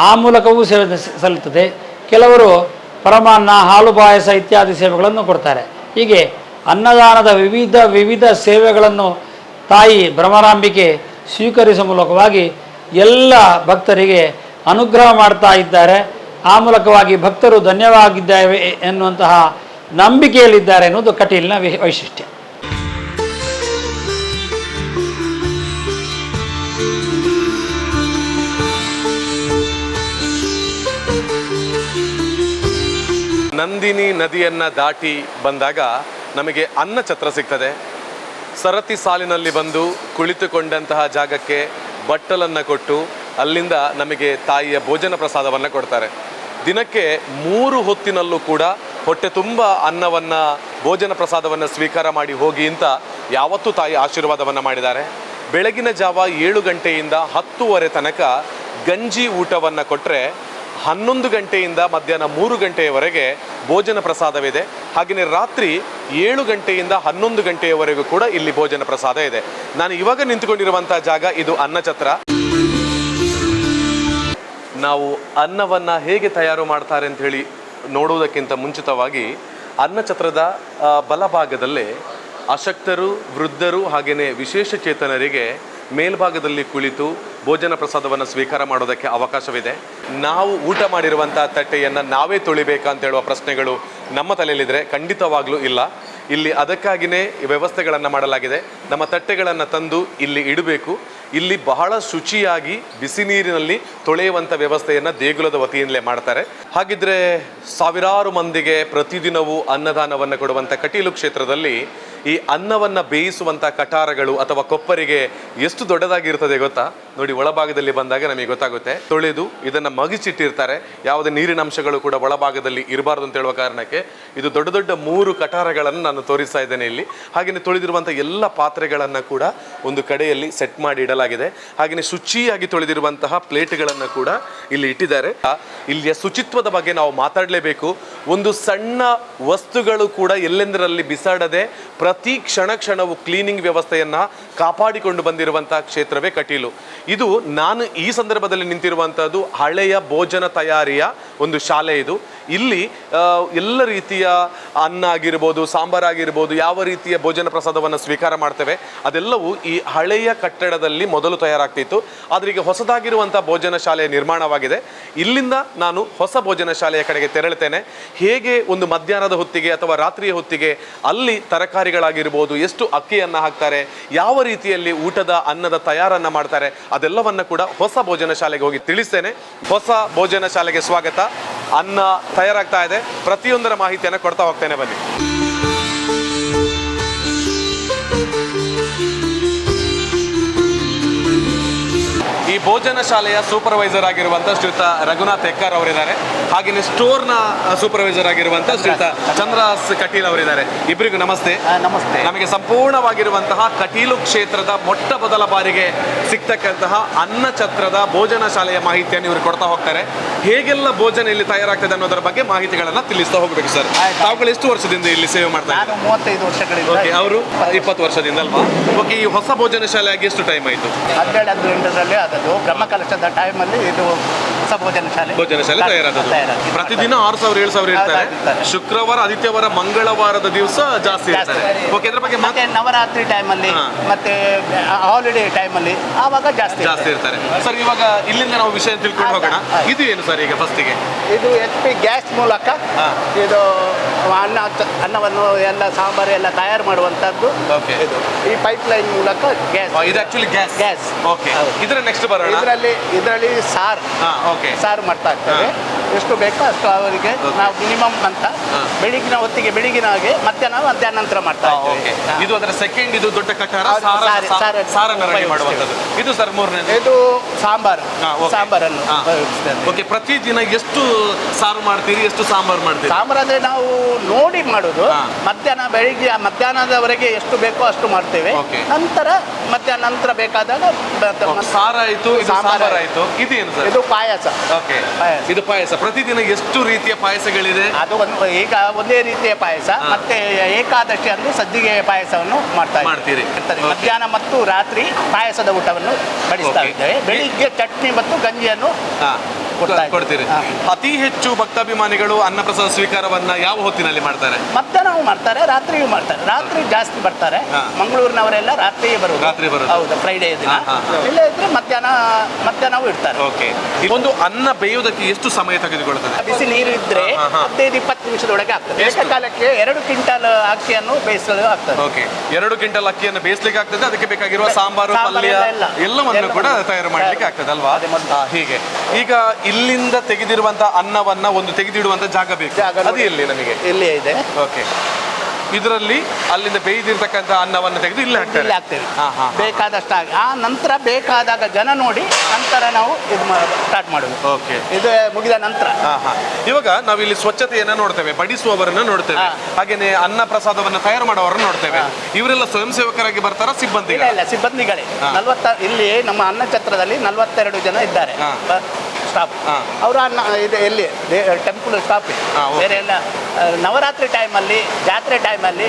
ಆ ಮೂಲಕವೂ ಸೇವೆ ಸಲ್ಲುತ್ತದೆ. ಕೆಲವರು ಪರಮಾನ್ನ, ಹಾಲು ಪಾಯಸ ಇತ್ಯಾದಿ ಸೇವೆಗಳನ್ನು ಕೊಡ್ತಾರೆ. ಹೀಗೆ ಅನ್ನದಾನದ ವಿವಿಧ ಸೇವೆಗಳನ್ನು ತಾಯಿ ಭ್ರಮರಾಂಬಿಕೆ ಸ್ವೀಕರಿಸುವ ಮೂಲಕವಾಗಿ ಎಲ್ಲ ಭಕ್ತರಿಗೆ ಅನುಗ್ರಹ ಮಾಡ್ತಾ ಇದ್ದಾರೆ. ಆ ಮೂಲಕವಾಗಿ ಭಕ್ತರು ಧನ್ಯವಾಗಿದ್ದೇವೆ ಎನ್ನುವಂತಹ ನಂಬಿಕೆಯಲ್ಲಿದ್ದಾರೆ ಎನ್ನುವುದು ಕಟೀಲಿನ ವೈಶಿಷ್ಟ್ಯ. ನಂದಿನಿ ನದಿಯನ್ನು ದಾಟಿ ಬಂದಾಗ ನಮಗೆ ಅನ್ನಛತ್ರ ಸಿಗ್ತದೆ. ಸರತಿ ಸಾಲಿನಲ್ಲಿ ಬಂದು ಕುಳಿತುಕೊಂಡಂತಹ ಜಾಗಕ್ಕೆ ಬಟ್ಟಲನ್ನು ಕೊಟ್ಟು ಅಲ್ಲಿಂದ ನಮಗೆ ತಾಯಿಯ ಭೋಜನ ಪ್ರಸಾದವನ್ನು ಕೊಡ್ತಾರೆ. ದಿನಕ್ಕೆ 3 ಹೊತ್ತಿನಲ್ಲೂ ಕೂಡ ಹೊಟ್ಟೆ ತುಂಬ ಅನ್ನವನ್ನು, ಭೋಜನ ಪ್ರಸಾದವನ್ನು ಸ್ವೀಕಾರ ಮಾಡಿ ಹೋಗಿ ಅಂತ ಯಾವತ್ತೂ ತಾಯಿ ಆಶೀರ್ವಾದವನ್ನು ಮಾಡಿದ್ದಾರೆ. ಬೆಳಗಿನ ಜಾವ 7 ಗಂಟೆಯಿಂದ 10:30 ತನಕ ಗಂಜಿ ಊಟವನ್ನು ಕೊಟ್ಟರೆ 11 ಗಂಟೆಯಿಂದ ಮಧ್ಯಾಹ್ನ 3 ಗಂಟೆಯವರೆಗೆ ಭೋಜನ ಪ್ರಸಾದವಿದೆ. ಹಾಗೆಯೇ ರಾತ್ರಿ 7 ಗಂಟೆಯಿಂದ 11 ಗಂಟೆಯವರೆಗೂ ಕೂಡ ಇಲ್ಲಿ ಭೋಜನ ಪ್ರಸಾದ ಇದೆ. ನಾನು ಇವಾಗ ನಿಂತುಕೊಂಡಿರುವಂಥ ಜಾಗ ಇದು ಅನ್ನಛತ್ರ. ನಾವು ಅನ್ನವನ್ನು ಹೇಗೆ ತಯಾರು ಮಾಡ್ತಾರೆ ಅಂತ ಹೇಳಿ ನೋಡುವುದಕ್ಕಿಂತ ಮುಂಚಿತವಾಗಿ ಅನ್ನಛತ್ರದ ಬಲಭಾಗದಲ್ಲೇ ಅಶಕ್ತರು, ವೃದ್ಧರು ಹಾಗೆಯೇ ವಿಶೇಷ ಚೇತನರಿಗೆ ಮೇಲ್ಭಾಗದಲ್ಲಿ ಕುಳಿತು ಭೋಜನ ಪ್ರಸಾದವನ್ನು ಸ್ವೀಕಾರ ಮಾಡೋದಕ್ಕೆ ಅವಕಾಶವಿದೆ. ನಾವು ಊಟ ಮಾಡಿರುವಂಥ ತಟ್ಟೆಯನ್ನು ನಾವೇ ತೊಳಿಬೇಕಾ ಅಂತ ಹೇಳುವ ಪ್ರಶ್ನೆಗಳು ನಮ್ಮ ತಲೆಯಲ್ಲಿದ್ದರೆ ಖಂಡಿತವಾಗ್ಲೂ ಇಲ್ಲ. ಇಲ್ಲಿ ಅದಕ್ಕಾಗಿಯೇ ವ್ಯವಸ್ಥೆಗಳನ್ನು ಮಾಡಲಾಗಿದೆ. ನಮ್ಮ ತಟ್ಟೆಗಳನ್ನು ತಂದು ಇಲ್ಲಿ ಇಡಬೇಕು. ಇಲ್ಲಿ ಬಹಳ ಶುಚಿಯಾಗಿ ಬಿಸಿ ನೀರಿನಲ್ಲಿ ತೊಳೆಯುವಂಥ ವ್ಯವಸ್ಥೆಯನ್ನು ದೇಗುಲದ ವತಿಯಿಂದಲೇ ಮಾಡ್ತಾರೆ. ಹಾಗಿದ್ರೆ ಸಾವಿರಾರು ಮಂದಿಗೆ ಪ್ರತಿದಿನವೂ ಅನ್ನದಾನವನ್ನು ಕೊಡುವಂಥ ಕಟೀಲು ಕ್ಷೇತ್ರದಲ್ಲಿ ಈ ಅನ್ನವನ್ನು ಬೇಯಿಸುವಂಥ ಕಟಾರಗಳು ಅಥವಾ ಕೊಪ್ಪರಿಗೆ ಎಷ್ಟು ದೊಡ್ಡದಾಗಿರ್ತದೆ ಗೊತ್ತಾ? ನೋಡಿ, ಒಳಭಾಗದಲ್ಲಿ ಬಂದಾಗ ನಮಗೆ ಗೊತ್ತಾಗುತ್ತೆ. ತೊಳೆದು ಇದನ್ನು ಮಗಿಸಿಟ್ಟಿರ್ತಾರೆ. ಯಾವುದೇ ನೀರಿನ ಅಂಶಗಳು ಕೂಡ ಒಳಭಾಗದಲ್ಲಿ ಇರಬಾರ್ದು ಅಂತ ಹೇಳುವ ಕಾರಣಕ್ಕೆ ಇದು ದೊಡ್ಡ ದೊಡ್ಡ 3 ಕಟಾರಗಳನ್ನು ನಾನು ತೋರಿಸ್ತಾ ಇದ್ದೇನೆ ಇಲ್ಲಿ. ಹಾಗೆಯೇ ತೊಳೆದಿರುವಂಥ ಎಲ್ಲ ಪಾತ್ರೆಗಳನ್ನು ಕೂಡ ಒಂದು ಕಡೆಯಲ್ಲಿ ಸೆಟ್ ಮಾಡಿ ಇಡಲಾಗಿದೆ. ಹಾಗೆಯೇ ಶುಚಿಯಾಗಿ ತೊಳೆದಿರುವಂತಹ ಪ್ಲೇಟ್ಗಳನ್ನು ಕೂಡ ಇಲ್ಲಿ ಇಟ್ಟಿದ್ದಾರೆ. ಇಲ್ಲಿಯ ಶುಚಿತ್ವದ ಬಗ್ಗೆ ನಾವು ಮಾತಾಡಲೇಬೇಕು. ಒಂದು ಸಣ್ಣ ವಸ್ತುಗಳು ಕೂಡ ಎಲ್ಲೆಂದರಲ್ಲಿ ಬಿಸಾಡದೆ ಪ್ರತಿ ಕ್ಷಣವೂ ಕ್ಲೀನಿಂಗ್ ವ್ಯವಸ್ಥೆಯನ್ನು ಕಾಪಾಡಿಕೊಂಡು ಬಂದಿರುವಂತಹ ಕ್ಷೇತ್ರವೇ ಕಟೀಲು. ಇದು ನಾನು ಈ ಸಂದರ್ಭದಲ್ಲಿ ನಿಂತಿರುವಂಥದ್ದು ಹಳೆಯ ಭೋಜನ ತಯಾರಿಯ ಒಂದು ಶಾಲೆ. ಇದು ಇಲ್ಲಿ ಎಲ್ಲ ರೀತಿಯ ಅನ್ನ ಆಗಿರ್ಬೋದು, ಸಾಂಬಾರಾಗಿರ್ಬೋದು, ಯಾವ ರೀತಿಯ ಭೋಜನ ಪ್ರಸಾದವನ್ನು ಸ್ವೀಕಾರ ಮಾಡ್ತೇವೆ ಅದೆಲ್ಲವೂ ಈ ಹಳೆಯ ಕಟ್ಟಡದಲ್ಲಿ ಮೊದಲು ತಯಾರಾಗ್ತಿತ್ತು. ಆದರೆ ಈಗ ಹೊಸದಾಗಿರುವಂಥ ಭೋಜನ ಶಾಲೆಯ ನಿರ್ಮಾಣವಾಗಿದೆ. ಇಲ್ಲಿಂದ ನಾನು ಹೊಸ ಭೋಜನ ಶಾಲೆಯ ಕಡೆಗೆ ತೆರಳುತ್ತೇನೆ. ಹೇಗೆ ಒಂದು ಮಧ್ಯಾಹ್ನದ ಹೊತ್ತಿಗೆ ಅಥವಾ ರಾತ್ರಿಯ ಹೊತ್ತಿಗೆ ಅಲ್ಲಿ ತರಕಾರಿಗಳಾಗಿರ್ಬೋದು, ಎಷ್ಟು ಅಕ್ಕಿಯನ್ನು ಹಾಕ್ತಾರೆ, ಯಾವ ರೀತಿಯಲ್ಲಿ ಊಟದ ಅನ್ನದ ತಯಾರನ್ನು ಮಾಡ್ತಾರೆ ಅದೆಲ್ಲವನ್ನ ಕೂಡ ಹೊಸ ಭೋಜನ ಶಾಲೆಗೆ ಹೋಗಿ ತಿಳಿಸ್ತೇನೆ. ಹೊಸ ಭೋಜನ ಶಾಲೆಗೆ ಸ್ವಾಗತ. ಅನ್ನ ತಯಾರಾಗ್ತಾ ಇದೆ. ಪ್ರತಿಯೊಂದರ ಮಾಹಿತಿಯನ್ನು ಕೊಡ್ತಾ ಹೋಗ್ತೇನೆ, ಬನ್ನಿ. ಈ ಭೋಜನ ಶಾಲೆಯ ಸೂಪರ್ವೈಸರ್ ಆಗಿರುವಂಥ ಶ್ರೀಯುತ ರಘುನಾಥ್ ಎಕ್ಕರ್ ಅವರಿದ್ದಾರೆ. ಹಾಗೆಯೇ ಸ್ಟೋರ್ನ ಸೂಪರ್ವೈಸರ್ ಆಗಿರುವಂಥ ಶ್ರೀಯುತ ಚಂದ್ರಾಸ್ ಕಟೀಲ್ ಅವರಿದ್ದಾರೆ. ಇಬ್ಬರಿಗೂ ನಮಸ್ತೆ. ನಮಸ್ತೆ. ನಮಗೆ ಸಂಪೂರ್ಣವಾಗಿರುವಂತಹ ಕಟೀಲು ಕ್ಷೇತ್ರದ ಮೊಟ್ಟ ಮೊದಲ ಬಾರಿಗೆ ಸಿಗ್ತಕ್ಕಂತಹ ಅನ್ನ ಛತ್ರದ ಭೋಜನ ಶಾಲೆಯ ಮಾಹಿತಿಯನ್ನು ಇವರು ಕೊಡ್ತಾ ಹೋಗ್ತಾರೆ. ಹೇಗೆಲ್ಲ ಭೋಜನ ಇಲ್ಲಿ ತಯಾರಾಗ್ತದೆ ಅನ್ನೋದರ ಬಗ್ಗೆ ಮಾಹಿತಿಗಳನ್ನ ತಿಳಿಸ್ತಾ ಹೋಗ್ಬೇಕು ಸರ್. ತಾವುಗಳು ಎಷ್ಟು ವರ್ಷದಿಂದ ಇಲ್ಲಿ ಸೇವೆ ಮಾಡ್ತಾ ಇದ್ದಾರೆ? ನಾನು 35 ವರ್ಷಗಳಿಂದ. ಓಕೆ, ಅವರು 20 ವರ್ಷದಿಂದ ಅಲ್ವಾ? ಓಕೆ, ಈ ಹೊಸ ಭೋಜನ ಶಾಲೆ ಆಗಿ ಎಷ್ಟು ಟೈಮ್ ಆಯಿತು? 12-18ರಲ್ಲಿ ಆದದ್ದು. ಬ್ರಹ್ಮಕಲಶದ ಟೈಮಲ್ಲಿ ಇದು ಹೊಸ ಭೋಜನ ಶಾಲೆ ತಯಾರಾದದ್ದು. ಪ್ರತಿದಿನ 6,000-7,000 ಇರ್ತಾರೆ. ಶುಕ್ರವಾರ, ಆದಿತ್ಯವಾರ, ಮಂಗಳವಾರದ ದಿವಸ ಜಾಸ್ತಿ ಇರ್ತಾರೆ. ಓಕೆ, ಇದ್ರ ಬಗ್ಗೆ ಮತ್ತೆ ನವರಾತ್ರಿ ಟೈಮಲ್ಲಿ ಮತ್ತೆ ಹಾಲಿಡೇ ಟೈಮಲ್ಲಿ ಆವಾಗ ಜಾಸ್ತಿ ಇರ್ತಾರೆ. ಸರ್, ಇವಾಗ ಇಲ್ಲಿಂದ ನಾವು ವಿಷಯ ತಿಳ್ಕೊಂಡು ಹೋಗೋಣ. ಇದು ಏನು ಸರ್ ಈಗ ಫಸ್ಟಿಗೆ? ಇದು HP ಗ್ಯಾಸ್ ಮೂಲಕ ಇದು ಅನ್ನವನ್ನು ಎಲ್ಲ ಸಾಂಬಾರು ಎಲ್ಲ ತಯಾರು ಮಾಡುವಂತದ್ದು. ಓಕೆ, ಇದು ಈ ಪೈಪ್ ಲೈನ್ ಮೂಲಕ ಗ್ಯಾಸ್. ಇದು ಆಕ್ಚುಲಿ ಗ್ಯಾಸ್. ಓಕೆ, ಇದರ ನೆಕ್ಸ್ಟ್ ಬರೋಣ. ಇದರಲ್ಲಿ ಸಾರು ಮಾಡ್ತಾ ಇರ್ತೇವೆ. ಎಷ್ಟು ಬೇಕೋ ಅಷ್ಟು ಅವರಿಗೆ ನಾವು ಮಿನಿಮಮ್ ಅಂತ ಬೆಳಿಗಿನ ಹಾಗೆ ಮಧ್ಯಾಹ್ನ ನಂತರ ಮಾಡ್ತಾ ಇದ್ದೇವೆ. ಇದು ಅದರ ಸೆಕೆಂಡ್, ಇದು ದೊಡ್ಡ ಕಟಾರ ಸಾರನ್ನ ರೆಡಿ ಮಾಡುವಂತದ್ದು. ಇದು ಸರ್ ಮೂರನೇ, ಇದು ಸಾಂಬಾರನ್ನು. ಓಕೆ, ಪ್ರತಿದಿನ ಎಷ್ಟು ಸಾರು ಮಾಡ್ತೀರಿ, ಎಷ್ಟು ಸಾಂಬಾರು ಮಾಡ್ತೀರಿ? ಸಾಂಬಾರು ಅಂದ್ರೆ ನಾವು ನೋಡಿ ಮಾಡೋದು. ಮಧ್ಯಾಹ್ನದವರೆಗೆ ಎಷ್ಟು ಬೇಕೋ ಅಷ್ಟು ಮಾಡ್ತೇವೆ. ನಂತರ ಮಧ್ಯಾಹ್ನ ನಂತರ ಬೇಕಾದಾಗ ಸಾರ ಆಯ್ತು, ಸಾಂಬಾರ್ ಆಯ್ತು. ಇದೇನು ಸರ್? ಇದು ಪಾಯಸ. ಓಕೆ, ಇದು ಪಾಯಸ. ಪ್ರತಿದಿನ ಎಷ್ಟು ರೀತಿಯ ಪಾಯಸಗಳಿದೆ? ಅದು ಈಗ ಒಂದೇ ರೀತಿಯ ಪಾಯಸ. ಮತ್ತೆ ಏಕಾದಶಿ ಅಂದ್ರೆ ಸಜ್ಜಿಗೆ ಪಾಯಸವನ್ನು ಮಾಡ್ತೀರಿ. ಮಧ್ಯಾಹ್ನ ಮತ್ತು ರಾತ್ರಿ ಪಾಯಸದ ಊಟವನ್ನು ಬಡಿಸ್ತಾ ಇದ್ದೇವೆ. ಬೆಳಿಗ್ಗೆ ಚಟ್ನಿ ಮತ್ತು ಗಂಜಿಯನ್ನು ಕೊಡ್ತೀರಿ. ಅತಿ ಹೆಚ್ಚು ಭಕ್ತಾಭಿಮಾನಿಗಳು ಅನ್ನಪ್ರಸಾದ ಸ್ವೀಕಾರವನ್ನ ಯಾವ ಹೊತ್ತಿನಲ್ಲಿ ಮಾಡ್ತಾರೆ? ಮಧ್ಯಾಹ್ನವೂ ಮಾಡ್ತಾರೆ, ರಾತ್ರಿಯೂ ಮಾಡ್ತಾರೆ. ರಾತ್ರಿ ಜಾಸ್ತಿ ಬರ್ತಾರೆ. ಮಂಗಳೂರಿನವರೆಲ್ಲ ರಾತ್ರಿಯೇ ಬರುವುದು. ಹೌದು, ಫ್ರೈಡೇ ದಿನ. ಇಲ್ಲ ಇದ್ರೆ ಮಧ್ಯಾಹ್ನವೂ ಇಡ್ತಾರೆ. ಓಕೆ, ಒಂದು ಅನ್ನ ಬೇಯುವುದಕ್ಕೆ ಎಷ್ಟು ಸಮಯ ತೆಗೆದುಕೊಳ್ಳುತ್ತದೆ? ಬಿಸಿ ನೀರು ಇದ್ರೆ 15-20 ನಿಮಿಷದೊಳಗೆ ಆಗ್ತದೆ. ಏಕಕಾಲಕ್ಕೆ 2 ಕ್ವಿಂಟಲ್ ಅಕ್ಕಿಯನ್ನು ಬೇಯಿಸಲು ಆಗ್ತದೆ. ಓಕೆ, 2 ಕ್ವಿಂಟಲ್ ಅಕ್ಕಿಯನ್ನು ಬೇಯಿಸ್ಲಿಕ್ಕೆ ಆಗ್ತದೆ. ಅದಕ್ಕೆ ಬೇಕಾಗಿರುವ ಸಾಂಬಾರು, ಪಲ್ಯ ಎಲ್ಲವನ್ನು ಕೂಡ ತಯಾರು ಮಾಡ್ಲಿಕ್ಕೆ ಆಗ್ತದೆ ಅಲ್ವಾ? ಹೀಗೆ ಈಗ ಇಲ್ಲಿಂದ ತೆಗೆದಿರುವಂತಹ ಅನ್ನವನ್ನ ಒಂದು ತೆಗೆದಿಡುವಂತ ಜಾಗ ಬೇಕು. ಅದು ಎಲ್ಲಿ ನಮಗೆ? ಇಲ್ಲೇ ಇದೆ. ಓಕೆ, ಇದರಲ್ಲಿ ಅಲ್ಲಿಂದ ಬೇಯ್ದಿರ್ತಕ್ಕಂಥ ಅನ್ನವನ್ನು ತೆಗೆದು ಇಲ್ಲಿ ಹಾಕ್ತೇವೆ. ಬೇಕಾದಷ್ಟು ಆಗಿ ಆ ನಂತರ ಬೇಕಾದಾಗ ಜನ ನೋಡಿ ನಂತರ ನಾವು ಇದು ಸ್ಟಾರ್ಟ್ ಮಾಡುದು. ಓಕೆ, ಇದು ಮುಗಿದ ನಂತರ ಇವಾಗ ನಾವಿಲ್ಲಿ ಸ್ವಚ್ಛತೆಯನ್ನ ನೋಡ್ತೇವೆ, ಬಡಿಸುವವರನ್ನ ನೋಡ್ತೇವೆ, ಹಾಗೇನೆ ಅನ್ನ ಪ್ರಸಾದವನ್ನ ತಯಾರು ಮಾಡುವವರನ್ನ ನೋಡ್ತೇವೆ. ಇವರೆಲ್ಲ ಸ್ವಯಂ ಸೇವಕರಾಗಿ ಬರ್ತಾರ? ಸಿಬ್ಬಂದಿ? ಇಲ್ಲ, ಸಿಬ್ಬಂದಿಗಳೇ. ಇಲ್ಲಿ ನಮ್ಮ ಅನ್ನ ಛತ್ರದಲ್ಲಿ 42 ಜನ ಇದ್ದಾರೆ ಸ್ಟಾಫ್. ಅವರು ಇದು ಎಲ್ಲಿ ಟೆಂಪಲ್ ಸ್ಟಾಫ್. ಬೇರೆ ಎಲ್ಲ ನವರಾತ್ರಿ ಟೈಮಲ್ಲಿ, ಜಾತ್ರೆ ಟೈಮಲ್ಲಿ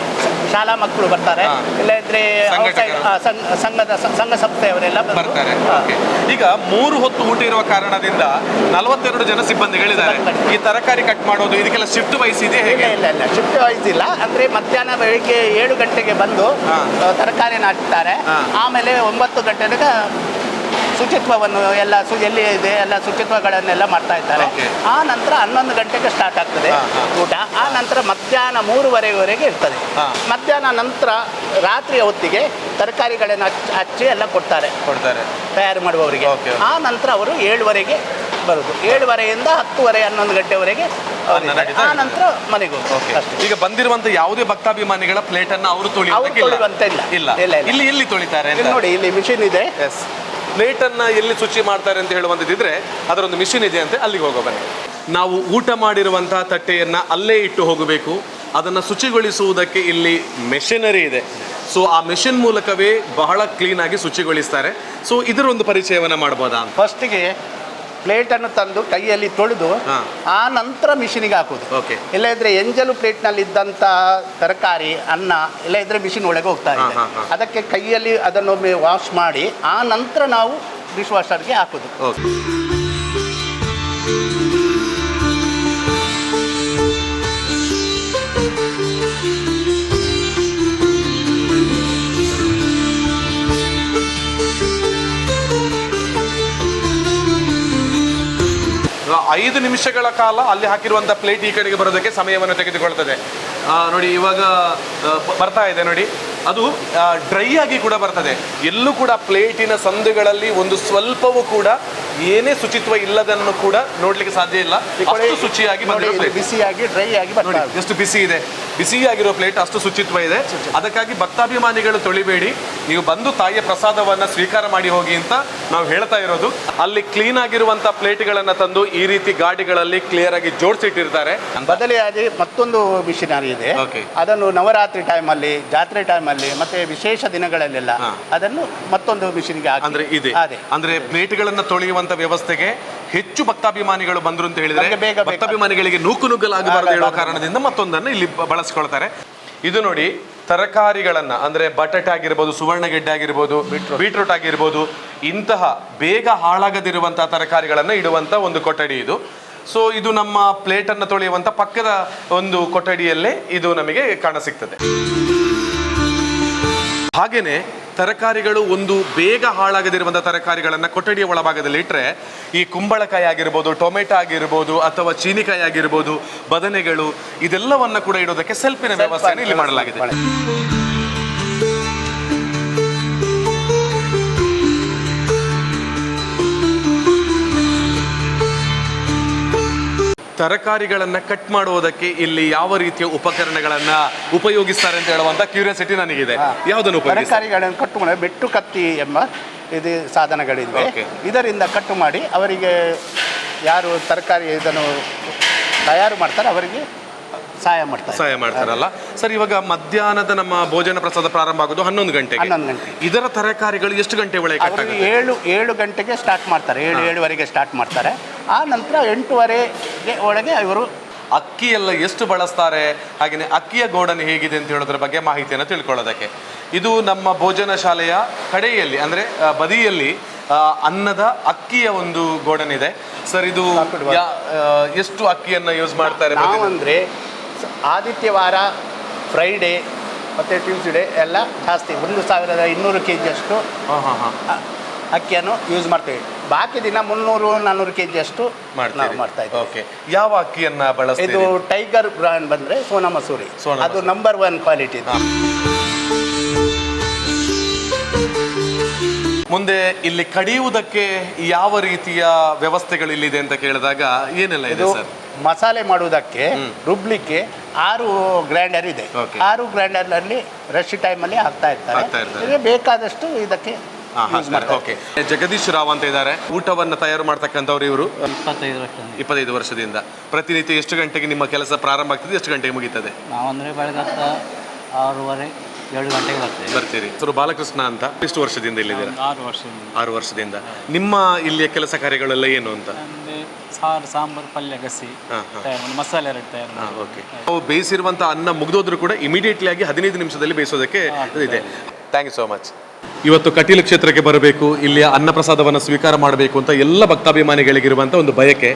ಶಾಲಾ ಮಕ್ಕಳು ಬರ್ತಾರೆ. ಇಲ್ಲ ಇದ್ರೆ ಸಂಘ ಸಂಸ್ಥೆಯವರೆಲ್ಲ ಬರ್ತಾರೆ. ಈಗ 3 ಹೊತ್ತು ಊಟ ಇರುವ ಕಾರಣದಿಂದ 42 ಜನ ಸಿಬ್ಬಂದಿಗಳಿದ್ದಾರೆ. ಈ ತರಕಾರಿ ಕಟ್ ಮಾಡೋದು ಇದಕ್ಕೆಲ್ಲ ಶಿಫ್ಟ್ ವೈಸ್ ಇದೆ? ಇಲ್ಲ, ಶಿಫ್ಟ್ ವೈಸ್ ಇಲ್ಲ. ಅಂದ್ರೆ ಮಧ್ಯಾಹ್ನ ಬೆಳಿಗ್ಗೆ 7 ಗಂಟೆಗೆ ಬಂದು ತರಕಾರಿನ ಹಾಕ್ತಾರೆ. ಆಮೇಲೆ 9 ಗಂಟೆಗೆ ಶುಚಿತ್ವವನ್ನು ಎಲ್ಲ ಎಲ್ಲಿ ಇದೆ ಎಲ್ಲ ಶುಚಿತ್ವಗಳನ್ನೆಲ್ಲ ಮಾಡ್ತಾ ಇದ್ದಾರೆ. ಆ ನಂತರ 11 ಗಂಟೆಗೆ ಸ್ಟಾರ್ಟ್ ಆಗ್ತದೆ ಊಟ. ಆ ನಂತರ ಮಧ್ಯಾಹ್ನ 3:30ವರೆಗೆ ಇರ್ತದೆ. ಮಧ್ಯಾಹ್ನ ನಂತರ ರಾತ್ರಿಯ ಹೊತ್ತಿಗೆ ತರಕಾರಿಗಳನ್ನು ಹಚ್ಚಿ ಎಲ್ಲ ಕೊಡ್ತಾರೆ ತಯಾರು ಮಾಡುವವರಿಗೆ. ಆ ನಂತರ ಅವರು 7:30ಗೆ ಬರುದು. 7:30ಯಿಂದ 10:30, 11 ಗಂಟೆವರೆಗೆ. ಆ ನಂತರ ಮನೆಗೆ ಹೋಗ್ತಾರೆ. ಈಗ ಬಂದಿರುವಂತ ಯಾವುದೇ ಭಕ್ತಾಭಿಮಾನಿಗಳ ಪ್ಲೇಟ್ ಅನ್ನು ಅವರು ತೊಳೆಯುವಂತ ಇಲ್ಲ. ಇಲ್ಲಿ ಎಲ್ಲಿ ತೊಳಿತಾರೆ ನೋಡಿ, ಇಲ್ಲಿ ಮಿಷಿನ್ ಇದೆ. ಪ್ಲೇಟ್ ಅನ್ನ ಎಲ್ಲಿ ಶುಚಿ ಮಾಡ್ತಾರೆ ಅಂತ ಹೇಳುವಂತಿದ್ರೆ ಅದರೊಂದು ಮಿಷಿನ್ ಇದೆ ಅಂತೆ, ಅಲ್ಲಿಗೆ ಹೋಗೋ ಬನ್ನಿ. ನಾವು ಊಟ ಮಾಡಿರುವಂತಹ ತಟ್ಟೆಯನ್ನ ಅಲ್ಲೇ ಇಟ್ಟು ಹೋಗಬೇಕು. ಅದನ್ನು ಶುಚಿಗೊಳಿಸುವುದಕ್ಕೆ ಇಲ್ಲಿ ಮೆಷಿನರಿ ಇದೆ. ಸೊ ಆ ಮೆಷಿನ್ ಮೂಲಕವೇ ಬಹಳ ಕ್ಲೀನ್ ಆಗಿ ಶುಚಿಗೊಳಿಸ್ತಾರೆ. ಸೊ ಇದರ ಒಂದು ಪರಿಚಯವನ್ನ ಮಾಡ್ಬೋದಾ? ಫಸ್ಟಿಗೆ ಪ್ಲೇಟನ್ನು ತಂದು ಕೈಯಲ್ಲಿ ತೊಳೆದು ಆ ನಂತರ ಮಿಷಿನಿಗೆ ಹಾಕೋದು. ಇಲ್ಲ ಇದ್ರೆ ಎಂಜಲು ಪ್ಲೇಟ್ನಲ್ಲಿ ಇದ್ದಂಥ ತರಕಾರಿ, ಅನ್ನ ಇಲ್ಲ ಇದ್ರೆ ಮಿಷಿನ್ ಒಳಗೆ ಹೋಗ್ತಾ ಇದೆ. ಅದಕ್ಕೆ ಕೈಯಲ್ಲಿ ಅದನ್ನೊಮ್ಮೆ ವಾಶ್ ಮಾಡಿ ಆ ನಂತರ ನಾವು ಡಿಶ್ ವಾಷರ್ಗೆ ಹಾಕೋದು. ಐದು ನಿಮಿಷಗಳ ಕಾಲ ಅಲ್ಲಿ ಹಾಕಿರುವಂಥ ಪ್ಲೇಟ್ ಈ ಕಡೆಗೆ ಬರೋದಕ್ಕೆ ಸಮಯವನ್ನು ತೆಗೆದುಕೊಳ್ತದೆ. ನೋಡಿ ಇವಾಗ ಬರ್ತಾ ಇದೆ ನೋಡಿ, ಅದು ಡ್ರೈ ಆಗಿ ಕೂಡ ಬರ್ತದೆ. ಎಲ್ಲೂ ಕೂಡ ಪ್ಲೇಟಿನ ಸಂದುಗಳಲ್ಲಿ ಒಂದು ಸ್ವಲ್ಪವೂ ಕೂಡ ಏನೇ ಶುಚಿತ್ವ ಇಲ್ಲದನ್ನು ಕೂಡ ನೋಡ್ಲಿಕ್ಕೆ ಸಾಧ್ಯ ಇಲ್ಲ. ಅಷ್ಟು ಶುಚಿಯಾಗಿ ಬಂದಿರೋ ನೋಡಿ, ಪ್ಲೇಟ್ ಬಿಸಿಯಾಗಿ ಡ್ರೈ ಆಗಿ ನೋಡಿ ಬರ್ತಾ ಇದೆ. ಎಷ್ಟು ಬಿಸಿ ಇದೆ. ಬಿಸಿಯಾಗಿರೋ ಪ್ಲೇಟ್ ಅಷ್ಟು ಶುಚಿತ್ವ ಇದೆ. ಅದಕ್ಕಾಗಿ ಭಕ್ತಾಭಿಮಾನಿಗಳು ತೊಳಿಬೇಡಿ, ನೀವು ಬಂದು ತಾಯಿಯ ಪ್ರಸಾದವನ್ನ ಸ್ವೀಕಾರ ಮಾಡಿ ಹೋಗಿ ಅಂತ ನಾವು ಹೇಳ್ತಾ ಇರೋದು. ಅಲ್ಲಿ ಕ್ಲೀನ್ ಆಗಿರುವಂತ ಪ್ಲೇಟ್ಗಳನ್ನ ತಂದು ಈ ರೀತಿ ಗಾಡಿಗಳಲ್ಲಿ ಕ್ಲಿಯರ್ ಆಗಿ ಜೋಡಿಸಿಟ್ಟಿರ್ತಾರೆ. ಬದಲಿಯಾಗಿ ಮತ್ತೊಂದು ಮಿಷಿನರಿ ಇದೆ. Okay. ಅದನ್ನು ನವರಾತ್ರಿ ಟೈಮಲ್ಲಿ, ಜಾತ್ರೆ ಟೈಮಲ್ಲಿ ಮತ್ತೆ ವಿಶೇಷ ದಿನಗಳಲ್ಲೆಲ್ಲ ಅದನ್ನು ಮತ್ತೊಂದು ಮಿಷಿನ್ಗೆ ಅಂದ್ರೆ ಇದೆ. ಅದೇ ಅಂದ್ರೆ ಪ್ಲೇಟ್ಗಳನ್ನ ತೊಳೆಯುವಂತ ವ್ಯವಸ್ಥೆಗೆ ಹೆಚ್ಚು ಭಕ್ತಾಭಿಮಾನಿಗಳು ಬಂದ್ರು ಅಂತ ಹೇಳಿದ್ರೆ ನಮ್ಗೆ ಬೇಗ ಭಕ್ತಾಭಿಮಾನಿಗಳಿಗೆ ನುಗ್ಗಲಾಗಬಾರದು ಹೇಳೋ ಕಾರಣದಿಂದ ಮತ್ತೊಂದನ್ನು ಇಲ್ಲಿ ಬಳಸಿಕೊಳ್ತಾರೆ. ಇದು ನೋಡಿ, ತರಕಾರಿಗಳನ್ನ ಅಂದ್ರೆ ಬಟಾಟೆ ಆಗಿರ್ಬೋದು, ಸುವರ್ಣಗೆಡ್ಡೆ ಆಗಿರ್ಬೋದು, ಬೀಟ್ರೂಟ್ ಆಗಿರ್ಬೋದು, ಇಂತಹ ಬೇಗ ಹಾಳಾಗದಿರುವಂತಹ ತರಕಾರಿಗಳನ್ನ ಇಡುವಂತ ಒಂದು ಕೊಠಡಿ ಇದು. ಸೊ ಇದು ನಮ್ಮ ಪ್ಲೇಟ್ ಅನ್ನು ತೊಳೆಯುವಂತ ಪಕ್ಕದ ಒಂದು ಕೊಠಡಿಯಲ್ಲೇ ಇದು ನಮಗೆ ಕಾಣಸಿಗ್ತದೆ. ಹಾಗೇನೆ ತರಕಾರಿಗಳು ಒಂದು ಬೇಗ ಹಾಳಾಗದಿರುವಂಥ ತರಕಾರಿಗಳನ್ನು ಕೊಠಡಿಯ ಒಳಭಾಗದಲ್ಲಿ ಇಟ್ಟರೆ ಈ ಕುಂಬಳಕಾಯಿ ಆಗಿರ್ಬೋದು, ಟೊಮೆಟೊ ಆಗಿರ್ಬೋದು, ಅಥವಾ ಚೀನಿಕಾಯಿ ಆಗಿರ್ಬೋದು, ಬದನೆಗಳು, ಇದೆಲ್ಲವನ್ನ ಕೂಡ ಇಡೋದಕ್ಕೆ ಸೆಲ್ಫಿನ ವ್ಯವಸ್ಥೆಯನ್ನು ಇಲ್ಲಿ ಮಾಡಲಾಗಿದೆ. ತರಕಾರಿಗಳನ್ನ ಕಟ್ ಮಾಡುವುದಕ್ಕೆ ಇಲ್ಲಿ ಯಾವ ರೀತಿಯ ಉಪಕರಣಗಳನ್ನ ಉಪಯೋಗಿಸ್ತಾರೆ ಅಂತ ಹೇಳುವಂತ ಕ್ಯೂರಿಯಾಸಿಟಿ ನನಗಿದೆ. ಯಾವುದನ್ನು ಉಪಯೋಗಿಸ್ತಾರೆ? ತರಕಾರಿಗಳನ್ನು ಕಟ್ಟು ಮಾಡಿ ಬೆಟ್ಟು ಕತ್ತಿ ಎಂಬ ಇದು ಸಾಧನಗಳಿವೆ. ಇದರಿಂದ ಕಟ್ಟು ಮಾಡಿ ಅವರಿಗೆ ಯಾರು ತರಕಾರಿ ಇದನ್ನು ತಯಾರು ಮಾಡ್ತಾರೆ ಅವರಿಗೆ ಸಹಾಯ ಮಾಡ್ತಾರಲ್ಲ ಸರ್. ಇವಾಗ ಮಧ್ಯಾಹ್ನದ ನಮ್ಮ ಭೋಜನ ಪ್ರಸಾದ ಪ್ರಾರಂಭ ಆಗೋದು 11 ಗಂಟೆಗೆ. ಇದರ ತರಕಾರಿಗಳು ಎಷ್ಟು ಗಂಟೆ ಒಳಗೆ ಕಟ್ ಆಗುತ್ತೆ? 7 ಗಂಟೆಗೆ ಸ್ಟಾರ್ಟ್ ಮಾಡ್ತಾರೆ. 7:30ಗೆ ಸ್ಟಾರ್ಟ್ ಮಾಡ್ತಾರೆ. ಆ ನಂತರ 8:30 ಒಳಗೆ ಇವರು ಅಕ್ಕಿ ಎಲ್ಲ ಎಷ್ಟು ಬಳಸ್ತಾರೆ, ಹಾಗೆಯೇ ಅಕ್ಕಿಯ ಗೋಡನ್ ಹೇಗಿದೆ ಅಂತ ಹೇಳೋದ್ರ ಬಗ್ಗೆ ಮಾಹಿತಿಯನ್ನು ತಿಳ್ಕೊಳ್ಳೋದಕ್ಕೆ ಇದು ನಮ್ಮ ಭೋಜನ ಶಾಲೆಯ ಕಡೆಯಲ್ಲಿ ಅಂದ್ರೆ ಬದಿಯಲ್ಲಿ ಅನ್ನದ ಅಕ್ಕಿಯ ಒಂದು ಗೋಡನ್ ಇದೆ ಸರ್. ಇದು ಎಷ್ಟು ಅಕ್ಕಿಯನ್ನ ಯೂಸ್ ಮಾಡ್ತಾರೆ? ನಾವಂದ್ರೆ ಆದಿತ್ಯವಾರ, ಫ್ರೈಡೇ ಮತ್ತು ಟ್ಯೂಸ್ಡೇ ಎಲ್ಲ ಜಾಸ್ತಿ 1200 kg ಅಷ್ಟು ಅಕ್ಕಿಯನ್ನು ಯೂಸ್ ಮಾಡ್ತೇವೆ. ಬಾಕಿ ದಿನ 300-400 kg ಅಷ್ಟು ಮಾಡ್ತಾ ಇದ್ದೀವಿ. ಓಕೆ, ಯಾವ ಅಕ್ಕಿಯನ್ನ ಬಳಸ್ತೀವಿ? ಇದು ಟೈಗರ್ ಬ್ರ್ಯಾಂಡ್ ಬಂದರೆ ಸೋನಾ ಮಸೂರಿ, ಅದು ನಂಬರ್ 1 ಕ್ವಾಲಿಟಿ. ಮುಂದೆ ಇಲ್ಲಿ ಕಡಿಯುವುದಕ್ಕೆ ಯಾವ ರೀತಿಯ ವ್ಯವಸ್ಥೆಗಳು ಇಲ್ಲಿದೆ ಅಂತ ಕೇಳಿದಾಗ ಏನೆಲ್ಲ ಇದೆ ಸರ್? ಮಸಾಲೆ ಮಾಡುವುದಕ್ಕೆ ರುಬ್ಲಿಕ್ಕೆ 6 ಗ್ರೈಂಡರ್ ಇದೆ. 6 ಗ್ರೈಂಡರ್ನಲ್ಲಿ ರಶ್ ಟೈಮಲ್ಲಿ ಹಾಕ್ತಾ ಇರ್ತಾರೆ. ಬೇಕಾದಷ್ಟು ಇದಕ್ಕೆ ಓಕೆ. ಜಗದೀಶ್ ರಾವ್ ಅಂತ ಇದ್ದಾರೆ, ಊಟವನ್ನು ತಯಾರು ಮಾಡ್ತಕ್ಕಂಥವ್ರು ಇವರು. 25 ವರ್ಷದಿಂದ. ಪ್ರತಿನಿತ್ಯ ಎಷ್ಟು ಗಂಟೆಗೆ ನಿಮ್ಮ ಕೆಲಸ ಪ್ರಾರಂಭ ಆಗ್ತದೆ, ಎಷ್ಟು ಗಂಟೆಗೆ ಮುಗೀತದೆ? ನಾವಂದ್ರೆ ಬೆಳಗ್ಗೆ 6:30-7 ಗಂಟೆಗೆ ಬರ್ತೀರಿ. ಸರ್ ಬಾಲಕೃಷ್ಣ ಅಂತ, ಎಷ್ಟು ವರ್ಷದಿಂದ ಇಲ್ಲಿದ್ದೀರಾ? 6 ವರ್ಷದಿಂದ. ನಿಮ್ಮ ಇಲ್ಲಿಯ ಕೆಲಸ ಕಾರ್ಯಗಳೆಲ್ಲ ಏನು ಅಂತ? ಸಾರು, ಸಾಂಬಾರು, ಪಲ್ಯ, ಗಸಿ, ಮಸಾಲೆ ತಯಾರು. ಓಕೆ. ನಾವು ಬೇಯಿಸಿರುವಂಥ ಅನ್ನ ಮುಗಿದೋದ್ರೂ ಕೂಡ ಇಮಿಡಿಯೇಟ್ಲಿ ಆಗಿ 15 ನಿಮಿಷದಲ್ಲಿ ಬೇಯಿಸೋದಕ್ಕೆ ಇದೆ. Thank you so much. ಇವತ್ತು ಕಟೀಲು ಕ್ಷೇತ್ರಕ್ಕೆ ಬರಬೇಕು, ಇಲ್ಲಿಯ ಅನ್ನಪ್ರಸಾದವನ್ನು ಸ್ವೀಕಾರ ಮಾಡಬೇಕು ಅಂತ ಎಲ್ಲ ಭಕ್ತಾಭಿಮಾನಿಗಳಿಗಿರುವಂಥ ಒಂದು ಬಯಕೆ.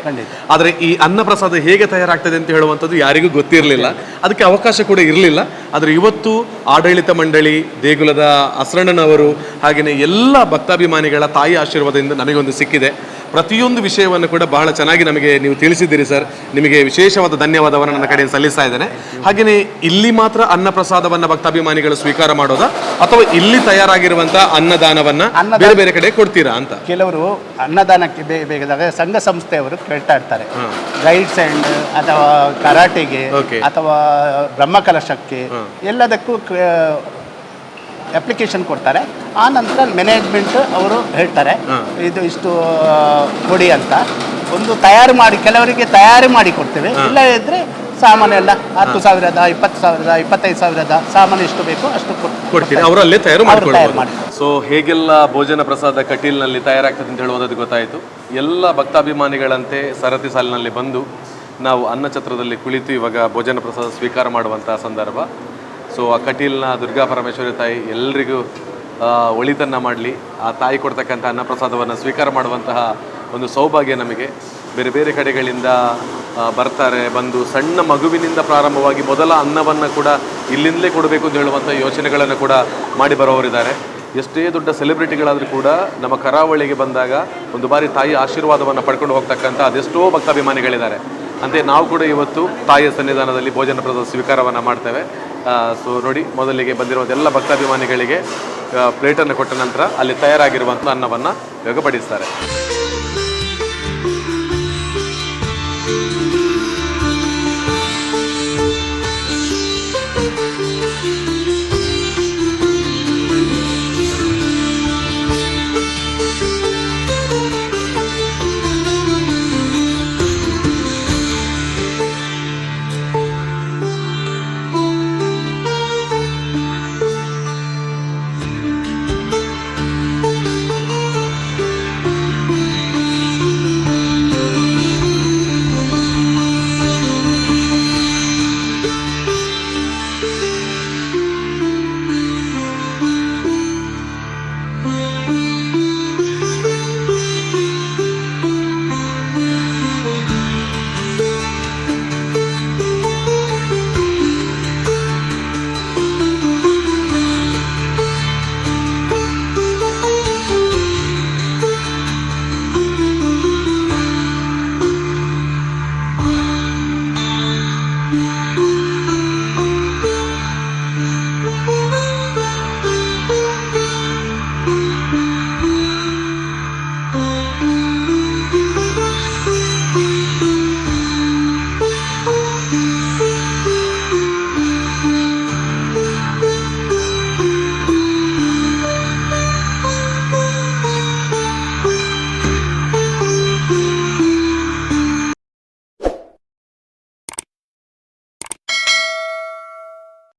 ಆದರೆ ಈ ಅನ್ನಪ್ರಸಾದ ಹೇಗೆ ತಯಾರಾಗ್ತದೆ ಅಂತ ಹೇಳುವಂಥದ್ದು ಯಾರಿಗೂ ಗೊತ್ತಿರಲಿಲ್ಲ, ಅದಕ್ಕೆ ಅವಕಾಶ ಕೂಡ ಇರಲಿಲ್ಲ. ಆದರೆ ಇವತ್ತು ಆಡಳಿತ ಮಂಡಳಿ, ದೇಗುಲದ ಅಸರಣ್ಣನವರು, ಹಾಗೆಯೇ ಎಲ್ಲ ಭಕ್ತಾಭಿಮಾನಿಗಳ ತಾಯಿ ಆಶೀರ್ವಾದದಿಂದ ನಮಗೊಂದು ಸಿಕ್ಕಿದೆ. ಪ್ರತಿಯೊಂದು ವಿಷಯವನ್ನು ಕೂಡ ಬಹಳ ಚೆನ್ನಾಗಿ ನಮಗೆ ನೀವು ತಿಳಿಸಿದ್ದೀರಿ ಸರ್. ನಿಮಗೆ ವಿಶೇಷವಾದ ಧನ್ಯವಾದವನ್ನು ನನ್ನ ಕಡೆಯಿಂದ ಸಲ್ಲಿಸ್ತಾ ಇದ್ದೇನೆ. ಹಾಗೆಯೇ ಇಲ್ಲಿ ಮಾತ್ರ ಅನ್ನಪ್ರಸಾದವನ್ನು ಭಕ್ತಾಭಿಮಾನಿಗಳು ಸ್ವೀಕಾರ ಮಾಡೋದಾ, ಅಥವಾ ಇಲ್ಲಿ ತಯಾರಾಗಿರುವಂಥ ಅನ್ನದಾನವನ್ನ ಬೇರೆ ಬೇರೆ ಕಡೆ ಕೊಡ್ತೀರಾ ಅಂತ? ಕೆಲವರು ಅನ್ನದಾನಕ್ಕೆ ಬೇಕಾದಾಗ ಸಂಘ ಸಂಸ್ಥೆಯವರು ಕೇಳ್ತಾ ಇರ್ತಾರೆ. ಗೈಡ್ಸ್ ಅಂಡ್ ಅಥವಾ ಕರಾಟೆಗೆ ಅಥವಾ ಬ್ರಹ್ಮಕಲಶಕ್ಕೆ ಎಲ್ಲದಕ್ಕೂ ಅಪ್ಲಿಕೇಶನ್ ಕೊಡ್ತಾರೆ. ಆ ನಂತರ ಮ್ಯಾನೇಜ್ಮೆಂಟ್ ಅವರು ಹೇಳ್ತಾರೆ ಇದು ಇಷ್ಟು ಕೊಡಿ ಅಂತ. ಒಂದು ತಯಾರು ಮಾಡಿ, ಕೆಲವರಿಗೆ ತಯಾರು ಮಾಡಿ ಕೊಡ್ತೇವೆ. ಇಲ್ಲ ಇದ್ರೆ ಸಾಮಾನು ಎಲ್ಲ 10,000, 20,000, 25,000 ಸಾಮಾನು ಎಷ್ಟು ಬೇಕೋ ಅಷ್ಟು ಕೊಡ್ತೀವಿ, ಅವರಲ್ಲೇ ತಯಾರು ಮಾಡ್ಕೊಳ್ಬೋದು. ಸೊ ಹೇಗೆಲ್ಲ ಭೋಜನ ಪ್ರಸಾದ ಕಟೀಲ್ನಲ್ಲಿ ತಯಾರಾಗ್ತದೆ ಅಂತ ಹೇಳುವಂಥದ್ದು ಗೊತ್ತಾಯಿತು. ಎಲ್ಲ ಭಕ್ತಾಭಿಮಾನಿಗಳಂತೆ ಸರತಿ ಸಾಲಿನಲ್ಲಿ ಬಂದು ನಾವು ಅನ್ನಛತ್ರದಲ್ಲಿ ಕುಳಿತು ಇವಾಗ ಭೋಜನ ಪ್ರಸಾದ ಸ್ವೀಕಾರ ಮಾಡುವಂತಹ ಸಂದರ್ಭ. ಸೊ ಆ ಕಟೀಲ್ನ ದುರ್ಗಾ ಪರಮೇಶ್ವರಿ ತಾಯಿ ಎಲ್ರಿಗೂ ಒಳಿತನ್ನ ಮಾಡಲಿ. ಆ ತಾಯಿ ಕೊಡ್ತಕ್ಕಂಥ ಅನ್ನಪ್ರಸಾದವನ್ನು ಸ್ವೀಕಾರ ಮಾಡುವಂತಹ ಒಂದು ಸೌಭಾಗ್ಯ ನಮಗೆ. ಬೇರೆ ಬೇರೆ ಕಡೆಗಳಿಂದ ಬರ್ತಾರೆ, ಬಂದು ಸಣ್ಣ ಮಗುವಿನಿಂದ ಪ್ರಾರಂಭವಾಗಿ ಮೊದಲ ಅನ್ನವನ್ನು ಕೂಡ ಇಲ್ಲಿಂದಲೇ ಕೊಡಬೇಕು ಅಂತ ಹೇಳುವಂಥ ಯೋಚನೆಗಳನ್ನು ಕೂಡ ಮಾಡಿ ಬರೋರಿದ್ದಾರೆ. ಎಷ್ಟೇ ದೊಡ್ಡ ಸೆಲೆಬ್ರಿಟಿಗಳಾದರೂ ಕೂಡ ನಮ್ಮ ಕರಾವಳಿಗೆ ಬಂದಾಗ ಒಂದು ಬಾರಿ ತಾಯಿ ಆಶೀರ್ವಾದವನ್ನು ಪಡ್ಕೊಂಡು ಹೋಗ್ತಕ್ಕಂಥ ಅದೆಷ್ಟೋ ಭಕ್ತಾಭಿಮಾನಿಗಳಿದ್ದಾರೆ. ಅಂತೆ ನಾವು ಕೂಡ ಇವತ್ತು ತಾಯಿಯ ಸನ್ನಿಧಾನದಲ್ಲಿ ಭೋಜನ ಪ್ರಸಾದ ಸ್ವೀಕಾರವನ್ನು ಮಾಡ್ತೇವೆ. ಸೊ ನೋಡಿ, ಮೊದಲಿಗೆ ಬಂದಿರುವಂಥ ಎಲ್ಲ ಭಕ್ತಾಭಿಮಾನಿಗಳಿಗೆ ಪ್ಲೇಟನ್ನು ಕೊಟ್ಟ ನಂತರ ಅಲ್ಲಿ ತಯಾರಾಗಿರುವಂಥ ಅನ್ನವನ್ನು ಇವಾಗ ಬಡಿಸ್ತಾರೆ.